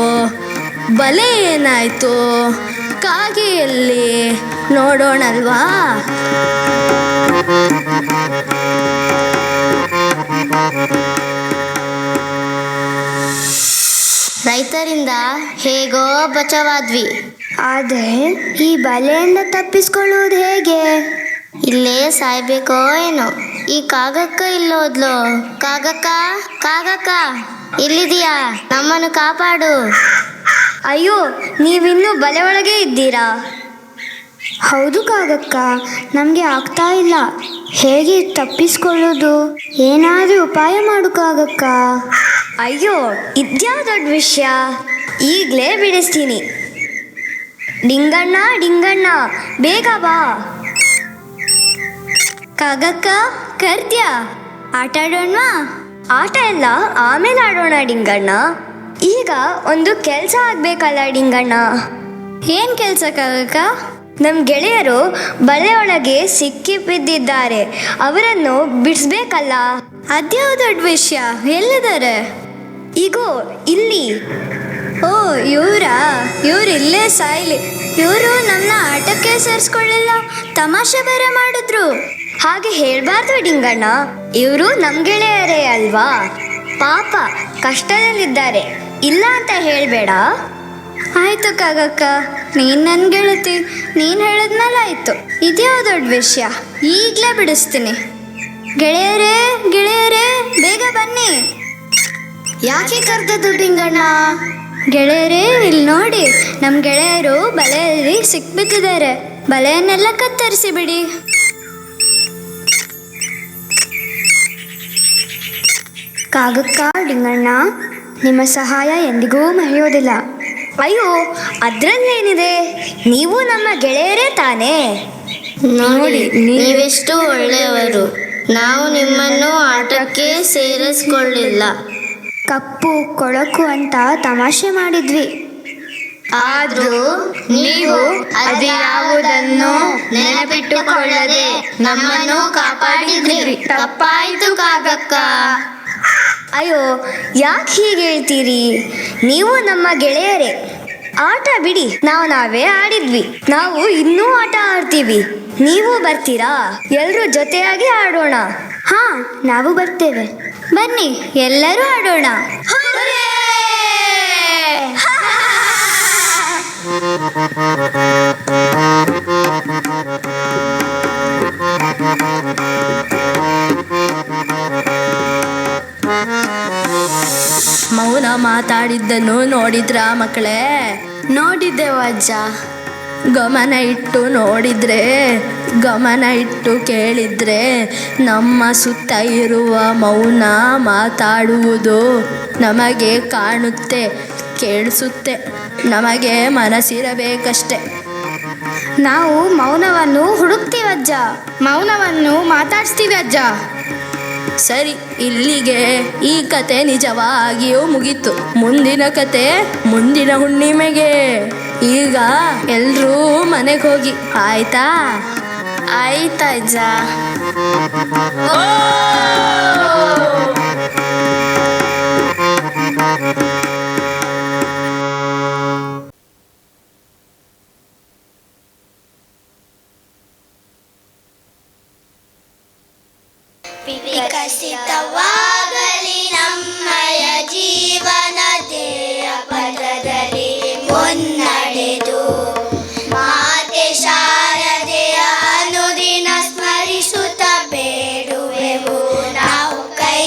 ಬಲೆ ಏನಾಯ್ತು? ಕಾಗೆಯಲ್ಲಿ ನೋಡೋಣಲ್ವಾ? ರೈತರಿಂದ ಹೇಗೋ ಬಚಾವಾದ್ವಿ. ಆದರೆ ಈ ಬಲೆಯಿಂದ ತಪ್ಪಿಸ್ಕೊಳ್ಳುವುದು ಹೇಗೆ? ಇಲ್ಲೇ ಸಾಯ್ಬೇಕೋ ಏನೋ. ಈ ಕಾಗಕ್ಕ ಇಲ್ಲೋದ್ಲು. ಕಾಗಕ್ಕ ಕಾಗಕ್ಕ ಇಲ್ಲಿದೀಯಾ? ನಮ್ಮನ್ನು ಕಾಪಾಡು. ಅಯ್ಯೋ, ನೀವಿನ್ನೂ ಬಲೆ ಒಳಗೆ ಇದ್ದೀರಾ? ಹೌದು ಕಾಗಕ್ಕ, ನಮಗೆ ಆಗ್ತಾ ಇಲ್ಲ. ಹೇಗೆ ತಪ್ಪಿಸ್ಕೊಳ್ಳೋದು? ಏನಾದರೂ ಉಪಾಯ ಮಾಡು ಕಾಗಕ್ಕ. ಅಯ್ಯೋ, ಇದ್ಯಾ ದೊಡ್ಡ ವಿಷಯ, ಈಗಲೇ ಬಿಡಿಸ್ತೀನಿ. ಡಿಂಗಣ್ಣ ಡಿಂಗಣ್ಣ, ಬೇಗ ಬಾ. ಕಾಗಕ್ಕ ಕರ್ತ್ಯಾ? ಆಟ ಆಡೋಣವಾ? ಆಟ ಎಲ್ಲ ಆಮೇಲೆ ಆಡೋಣ ಡಿಂಗಣ್ಣ. ಈಗ ಒಂದು ಕೆಲಸ ಆಗ್ಬೇಕಲ್ಲ ಡಿಂಗಣ್ಣ. ಏನ್ ಕೆಲಸ ಕಾಗಕ್ಕ? ನಮ್ಮ ಗೆಳೆಯರು ಬಲೆ ಒಳಗೆ ಸಿಕ್ಕಿ ಬಿದ್ದಿದ್ದಾರೆ, ಅವರನ್ನು ಬಿಡಿಸ್ಬೇಕಲ್ಲ. ಅದ್ಯಾವ ದೊಡ್ಡ ವಿಷಯ, ಎಲ್ಲಿದ್ದಾರೆ? ಈಗೋ ಇಲ್ಲಿ. ಓ ಇವರಾ? ಇವ್ರು ಇಲ್ಲೇ ಸಾಯ್ಲಿ. ಇವರು ನಮ್ಮನ್ನ ಆಟಕ್ಕೆ ಸೇರಿಸ್ಕೊಳ್ಳಿಲ್ಲ, ತಮಾಷೆ ಬೇರೆ ಮಾಡಿದ್ರು. ಹಾಗೆ ಹೇಳ್ಬಾರ್ದು ಡಿಂಗಣ್ಣ, ಇವರು ನಮ್ಮ ಗೆಳೆಯರೇ ಅಲ್ವಾ? ಪಾಪ ಕಷ್ಟದಲ್ಲಿದ್ದಾರೆ, ಇಲ್ಲ ಅಂತ ಹೇಳಬೇಡ. ಆಯ್ತು ಕಾಗಕ್ಕ, ನೀನು ನನ್ನ ಗೆಳತಿ, ನೀನು ಹೇಳಿದ್ಮೇಲೆ ಆಯಿತು. ಇದ್ಯಾವ ದೊಡ್ಡ ವಿಷಯ, ಈಗಲೇ ಬಿಡಿಸ್ತೀನಿ. ಗೆಳೆಯರೇ ಗೆಳೆಯರೇ, ಬೇಗ ಬನ್ನಿ. ಯಾಕೆ ಕರೆದದ್ದು ಡಿಂಗಣ್ಣ? ಗೆಳೆಯರೇ ಇಲ್ಲಿ ನೋಡಿ, ನಮ್ಮ ಗೆಳೆಯರು ಬಲೆಯಲ್ಲಿ ಸಿಕ್ಬಿಟ್ಟಿದ್ದಾರೆ. ಬಲೆಯನ್ನೆಲ್ಲ ಕತ್ತರಿಸಿ ಬಿಡಿ. ಕಾಗಕ್ಕ ಡಿಂಗಣ್ಣ, ನಿಮ್ಮ ಸಹಾಯ ಎಂದಿಗೂ ಮರೆಯೋದಿಲ್ಲ. ಅಯ್ಯೋ, ಅದರಲ್ಲೇನಿದೆ, ನೀವು ನಮ್ಮ ಗೆಳೆಯರೇ ತಾನೇ. ನೋಡಿ, ನೀವೆಷ್ಟು ಒಳ್ಳೆಯವರು. ನಾವು ನಿಮ್ಮನ್ನು ಆಟಕ್ಕೆ ಸೇರಿಸ್ಕೊಳ್ಳಿಲ್ಲ. ಕಪ್ಪು ಕೊಳಕು ಅಂತ ತಮಾಷೆ ಮಾಡಿದ್ವಿ. ಆದ್ರೂ ನೀವು ಅದ್ಯಾವುದನ್ನು ನೆನಪಿಟ್ಟುಕೊಳ್ಳದೆ ನಮ್ಮನ್ನು ಕಾಪಾಡಿದ್ರಿ. ತಪ್ಪಾಯ್ತು ಕಾಗಕ್ಕ. ಅಯ್ಯೋ, ಯಾಕೆ ಹೀಗೆ ಹೇಳ್ತೀರಿ? ನೀವು ನಮ್ಮ ಗೆಳೆಯರೇ. ಆಟ ಬಿಡಿ, ನಾವೇ ಆಡಿದ್ವಿ. ನಾವು ಇನ್ನೂ ಆಟ ಆಡ್ತೀವಿ. ನೀವು ಬರ್ತೀರಾ? ಎಲ್ಲರೂ ಜೊತೆಯಾಗಿ ಆಡೋಣ. ಹಾ, ನಾವು ಬರ್ತೇವೆ. ಬನ್ನಿ, ಎಲ್ಲರೂ ಆಡೋಣ. ಮೌನ ಮಾತಾಡಿದ್ದನ್ನು ನೋಡಿದ್ರ ಮಕ್ಕಳೇ? ನೋಡಿದ್ದೆವು ಅಜ್ಜ. ಗಮನ ಇಟ್ಟು ನೋಡಿದ್ರೆ, ಗಮನ ಇಟ್ಟು ಕೇಳಿದ್ರೆ ನಮ್ಮ ಸುತ್ತ ಇರುವ ಮೌನ ಮಾತಾಡುವುದು ನಮಗೆ ಕಾಣುತ್ತೆ, ಕೇಳಿಸುತ್ತೆ. ನಮಗೆ ಮನಸ್ಸಿರಬೇಕಷ್ಟೆ. ನಾವು ಮೌನವನ್ನು ಹುಡುಕ್ತೀವಜ್ಜ, ಮೌನವನ್ನು ಮಾತಾಡಿಸ್ತೀವಿ ಅಜ್ಜ. ಸರಿ, ಇಲ್ಲಿಗೆ ಈ ಕತೆ ನಿಜವಾಗಿಯೂ ಮುಗೀತು. ಮುಂದಿನ ಕತೆ ಮುಂದಿನ ಹುಣ್ಣಿಮೆಗೆ. ಈಗ ಎಲ್ರೂ ಮನೆಗೆ ಹೋಗಿ, ಆಯ್ತಾ? ಆಯ್ತಜ್ಜ. ವಿಕಸಿತವಾಗಲಿ ನಮ್ಮಯ ಜೀವನ, ಧ್ಯೇಯ ಪಥದಲ್ಲಿ ಮುನ್ನಡೆದು ಮಾತೆ ಶಾರದೆಯ ಅನುದಿನ ಸ್ಮರಿಸುತ್ತ ಬೇಡುವೆವು ನಾವು ಕೈ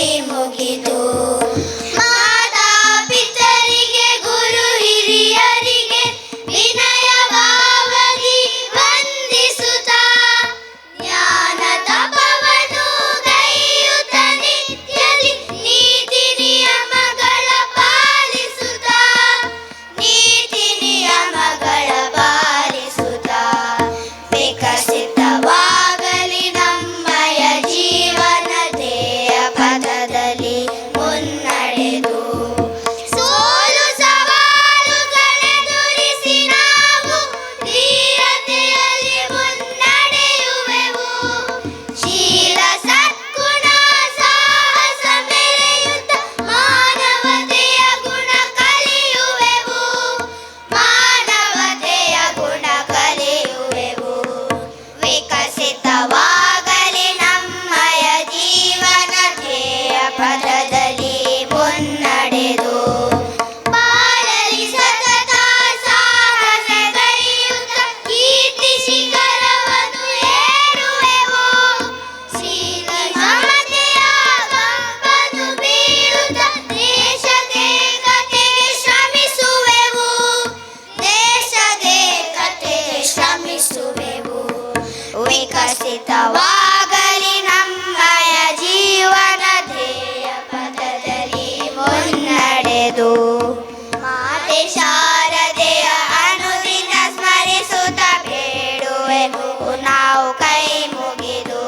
ಶಾರದೆಯ ಅನುದಿನ ಸ್ಮರಿಸುತ್ತ ಬೇಡುವೆವು ನಾವು ಕೈ ಮುಗಿದು.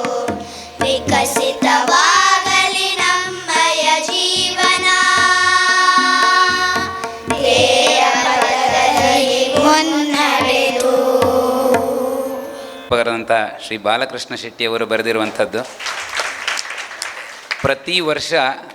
ವಿಕಸಿತವಾಗಲಿ ನಮ್ಮಯ ಜೀವನ, ಧ್ಯೇಯ ಪಥದಲ್ಲಿ ಮುನ್ನಡೆದು. ಬರೆದಂಥ ಶ್ರೀ ಬಾಲಕೃಷ್ಣ ಶೆಟ್ಟಿಯವರು ಬರೆದಿರುವಂಥದ್ದು. ಪ್ರತಿ ವರ್ಷ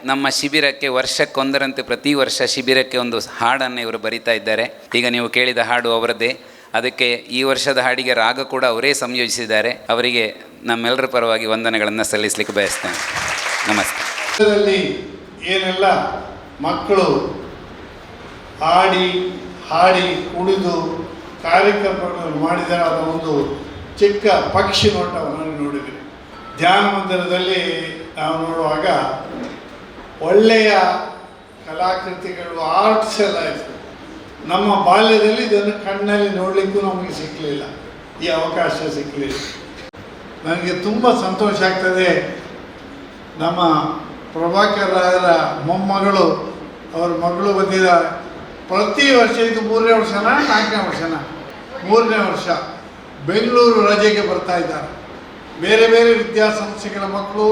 ನಮ್ಮ ಶಿಬಿರಕ್ಕೆ ವರ್ಷಕ್ಕೊಂದರಂತೆ ಪ್ರತಿ ವರ್ಷ ಶಿಬಿರಕ್ಕೆ ಒಂದು ಹಾಡನ್ನು ಇವರು ಬರಿತಾ ಇದ್ದಾರೆ. ಈಗ ನೀವು ಕೇಳಿದ ಹಾಡು ಅವರದ್ದೇ. ಅದಕ್ಕೆ ಈ ವರ್ಷದ ಹಾಡಿಗೆ ರಾಗ ಕೂಡ ಅವರೇ ಸಂಯೋಜಿಸಿದ್ದಾರೆ. ಅವರಿಗೆ ನಮ್ಮೆಲ್ಲರ ಪರವಾಗಿ ವಂದನೆಗಳನ್ನು ಸಲ್ಲಿಸಲಿಕ್ಕೆ ಬಯಸ್ತೇನೆ. ನಮಸ್ತೆ. ಏನೆಲ್ಲ ಮಕ್ಕಳು ಹಾಡಿ ಕುಡಿದು ಕಾರ್ಯಕ್ರಮಗಳನ್ನು ಮಾಡಿದರೆ ಅದರ ಒಂದು ಚಿಕ್ಕ ಪಕ್ಷಿ ನೋಟವನ್ನು ನೋಡಿದ್ವಿ. ಧ್ಯಾನ ಮಂದಿರದಲ್ಲಿ ನಾವು ನೋಡುವಾಗ ಒಳ್ಳೆಯ ಕಲಾಕೃತಿಗಳು, ಆರ್ಟ್ಸ್ ಎಲ್ಲ ಇತ್ತು. ನಮ್ಮ ಬಾಲ್ಯದಲ್ಲಿ ಇದನ್ನು ಕಣ್ಣಲ್ಲಿ ನೋಡಲಿಕ್ಕೂ ನಮಗೆ ಸಿಕ್ಕಲಿಲ್ಲ, ಈ ಅವಕಾಶ ಸಿಕ್ಕಲಿಲ್ಲ. ನನಗೆ ತುಂಬ ಸಂತೋಷ ಆಗ್ತದೆ. ನಮ್ಮ ಪ್ರಭಾಕರ್ ರಾಯರ ಮೊಮ್ಮಗಳು, ಅವರ ಮಗಳು ಬಂದಿದ್ದಾರೆ. ಪ್ರತಿ ವರ್ಷ, ಇದು 3ನೇ ವರ್ಷನ 4ನೇ ವರ್ಷನ 3ನೇ ವರ್ಷ, ಬೆಂಗಳೂರು ರಜೆಗೆ ಬರ್ತಾ ಇದ್ದಾರೆ. ಬೇರೆ ಬೇರೆ ವಿದ್ಯಾಸಂಸ್ಥೆಗಳ ಮಕ್ಕಳು,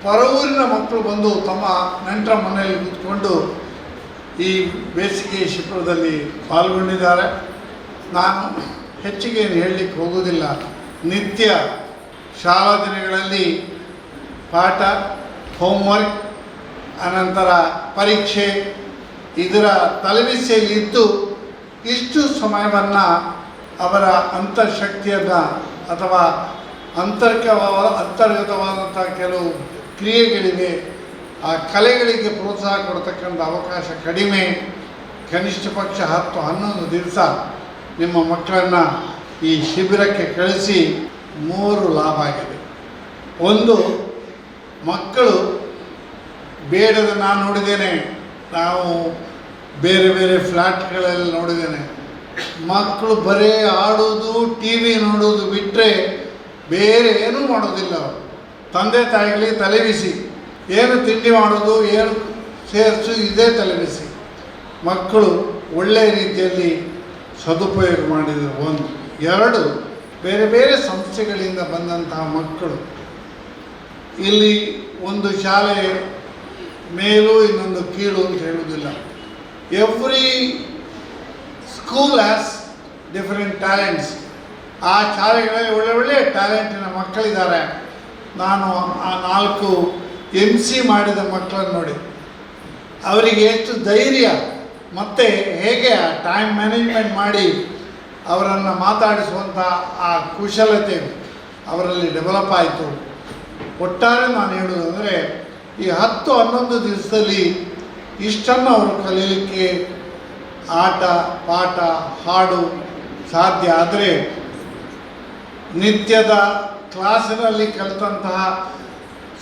ಪರವೂರಿನ ಮಕ್ಕಳು ಬಂದು ತಮ್ಮ ನೆಂಟರ ಮನೆಯಲ್ಲಿ ಕೂತ್ಕೊಂಡು ಈ ಬೇಸಿಗೆ ಶಿಬಿರದಲ್ಲಿ ಪಾಲ್ಗೊಂಡಿದ್ದಾರೆ. ನಾನು ಹೆಚ್ಚಿಗೆ ಏನು ಹೇಳಲಿಕ್ಕೆ ಹೋಗೋದಿಲ್ಲ. ನಿತ್ಯ ಶಾಲಾ ದಿನಗಳಲ್ಲಿ ಪಾಠ, ಹೋಮ್ವರ್ಕ್, ಅನಂತರ ಪರೀಕ್ಷೆ, ಇದರ ತಲೆಬಿಸಿಯಲ್ಲಿ ಇದ್ದು ಇಷ್ಟು ಸಮಯವನ್ನು ಅವರ ಅಂತರ್ಶಕ್ತಿಯನ್ನು ಅಥವಾ ಅಂತರ್ಗತವಾದಂಥ ಕೆಲವು ಕ್ರಿಯೆಗಳಿವೆ, ಆ ಕಲೆಗಳಿಗೆ ಪ್ರೋತ್ಸಾಹ ಕೊಡ್ತಕ್ಕಂಥ ಅವಕಾಶ ಕಡಿಮೆ. ಕನಿಷ್ಠ ಪಕ್ಷ 10-11 ದಿವಸ ನಿಮ್ಮ ಮಕ್ಕಳನ್ನು ಈ ಶಿಬಿರಕ್ಕೆ ಕಳಿಸಿ 3 ಲಾಭ ಆಗಿದೆ. ಒಂದು, ಮಕ್ಕಳು ಬೇಡದ, ನಾನು ನೋಡಿದ್ದೇನೆ, ನಾವು ಬೇರೆ ಬೇರೆ ಫ್ಲ್ಯಾಟ್ಗಳಲ್ಲಿ ನೋಡಿದ್ದೇನೆ, ಮಕ್ಕಳು ಬರೀ ಆಡೋದು, ಟಿ ವಿ ನೋಡೋದು ಬಿಟ್ಟರೆ ಬೇರೆ ಏನೂ ಮಾಡೋದಿಲ್ಲ. ಅವರು ತಂದೆ ತಾಯಿಗಳಿಗೆ ತಲೆಬಿಸಿ, ಏನು ತಿಂಡಿ ಮಾಡೋದು, ಏನು ಸೇರಿಸು, ಇದೇ ತಲೆಬಿಸಿ. ಮಕ್ಕಳು ಒಳ್ಳೆಯ ರೀತಿಯಲ್ಲಿ ಸದುಪಯೋಗ ಮಾಡಿದರು. 1. 2, ಬೇರೆ ಬೇರೆ ಸಂಸ್ಥೆಗಳಿಂದ ಬಂದಂತಹ ಮಕ್ಕಳು. ಇಲ್ಲಿ ಒಂದು ಶಾಲೆ ಮೇಲು ಇನ್ನೊಂದು ಕೀಳು ಅಂತ ಹೇಳುವುದಿಲ್ಲ. Every school has different talents. ಆ ಶಾಲೆಗಳಲ್ಲಿ ಒಳ್ಳೆಯ ಟ್ಯಾಲೆಂಟಿನ ಮಕ್ಕಳಿದ್ದಾರೆ. ನಾನು ಆ 4 MC ಮಾಡಿದ ಮಕ್ಕಳನ್ನು ನೋಡಿ, ಅವರಿಗೆ ಎಷ್ಟು ಧೈರ್ಯ ಮತ್ತು ಹೇಗೆ ಆ ಟೈಮ್ ಮ್ಯಾನೇಜ್ಮೆಂಟ್ ಮಾಡಿ ಅವರನ್ನು ಮಾತಾಡಿಸುವಂಥ ಆ ಕುಶಲತೆ ಅವರಲ್ಲಿ ಡೆವಲಪ್ ಆಯಿತು. ಒಟ್ಟಾರೆ ನಾನು ಹೇಳೋದಂದರೆ, ಈ 10-11 ದಿವಸದಲ್ಲಿ ಇಷ್ಟನ್ನು ಅವರು ಕಲೀಲಿಕ್ಕೆ ಆಟ, ಪಾಠ, ಹಾಡು ಸಾಧ್ಯ. ಆದರೆ ನಿತ್ಯದ ಕ್ಲಾಸಿನಲ್ಲಿ ಕಲಿತಂತಹ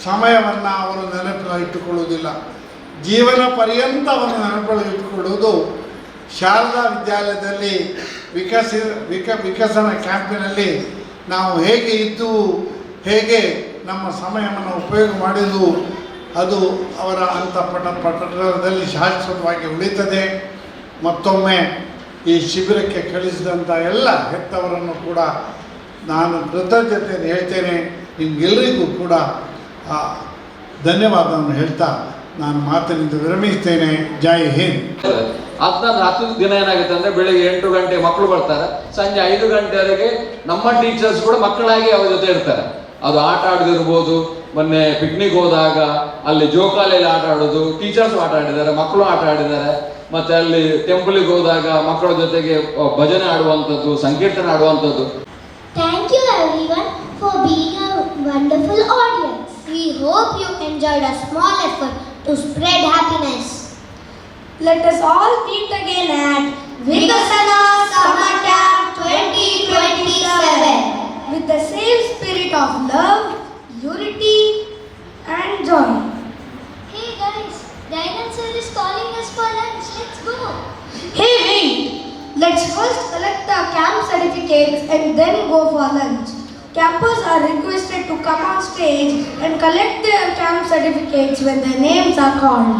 ಸಮಯವನ್ನು ಅವರು ನೆನಪಲ್ಲಿ ಇಟ್ಟುಕೊಳ್ಳುವುದಿಲ್ಲ. ಜೀವನ ಪರ್ಯಂತವನ್ನು ನೆನಪಲ್ಲಿ ಇಟ್ಟುಕೊಳ್ಳುವುದು ಶಾರದಾ ವಿದ್ಯಾಲಯದಲ್ಲಿ ವಿಕಸನ ಕ್ಯಾಂಪಿನಲ್ಲಿ ನಾವು ಹೇಗೆ ಇದ್ದು, ಹೇಗೆ ನಮ್ಮ ಸಮಯವನ್ನು ಉಪಯೋಗ ಮಾಡಿದ್ದು, ಅದು ಅವರ ಪಠಣದಲ್ಲಿ ಶಾಶ್ವತವಾಗಿ ಉಳಿತದೆ. ಮತ್ತೊಮ್ಮೆ ಈ ಶಿಬಿರಕ್ಕೆ ಕಳಿಸಿದಂಥ ಎಲ್ಲ ಹೆತ್ತವರನ್ನು ಕೂಡ ನಾನು ಕೃತಜ್ಞತೆಯನ್ನು ಹೇಳ್ತೇನೆ. ನಿಮಗೆಲ್ಲರಿಗೂ ಕೂಡ ಧನ್ಯವಾದವನ್ನು ಹೇಳ್ತಾ ನಾನು ಮಾತಿನಿಂದ ವಿರಮಿಸ್ತೇನೆ. ಜೈ ಹಿಂದ್. ಅದನ್ನ 10 ದಿನ ಏನಾಗುತ್ತೆ ಅಂದರೆ, ಬೆಳಿಗ್ಗೆ 8 ಗಂಟೆ ಮಕ್ಕಳು ಬರ್ತಾರೆ, ಸಂಜೆ 5 ಗಂಟೆವರೆಗೆ ನಮ್ಮ ಟೀಚರ್ಸ್ ಕೂಡ ಮಕ್ಕಳಾಗಿ ಅವ್ರ ಜೊತೆ ಇರ್ತಾರೆ. ಅದು ಆಟ ಆಡೋದಿರ್ಬೋದು. ಮೊನ್ನೆ ಪಿಕ್ನಿಕ್ ಹೋದಾಗ ಅಲ್ಲಿ ಜೋಕಾಲಿಯಲ್ಲಿ ಆಟ ಆಡೋದು, ಟೀಚರ್ಸ್ ಆಟ ಆಡಿದ್ದಾರೆ, ಮಕ್ಕಳು ಆಟ ಆಡಿದ್ದಾರೆ. ಮತ್ತೆ ಅಲ್ಲಿ ಟೆಂಪಲಿಗೆ ಹೋದಾಗ ಮಕ್ಕಳ ಜೊತೆಗೆ ಭಜನೆ ಆಡುವಂಥದ್ದು, ಸಂಕೀರ್ತನೆ ಆಡುವಂಥದ್ದು. Thank you everyone for being a wonderful audience. We hope you enjoyed a small effort to spread happiness. Let us all meet again at Vikasana Summer Camp 2027 with the same spirit of love, unity and joy. Hey guys, Dainan sir is calling us for lunch. Let's go. Hey wait! Let's first collect the camp certificates and then go for lunch. Campers are requested to come on stage and collect their camp certificates when their names are called.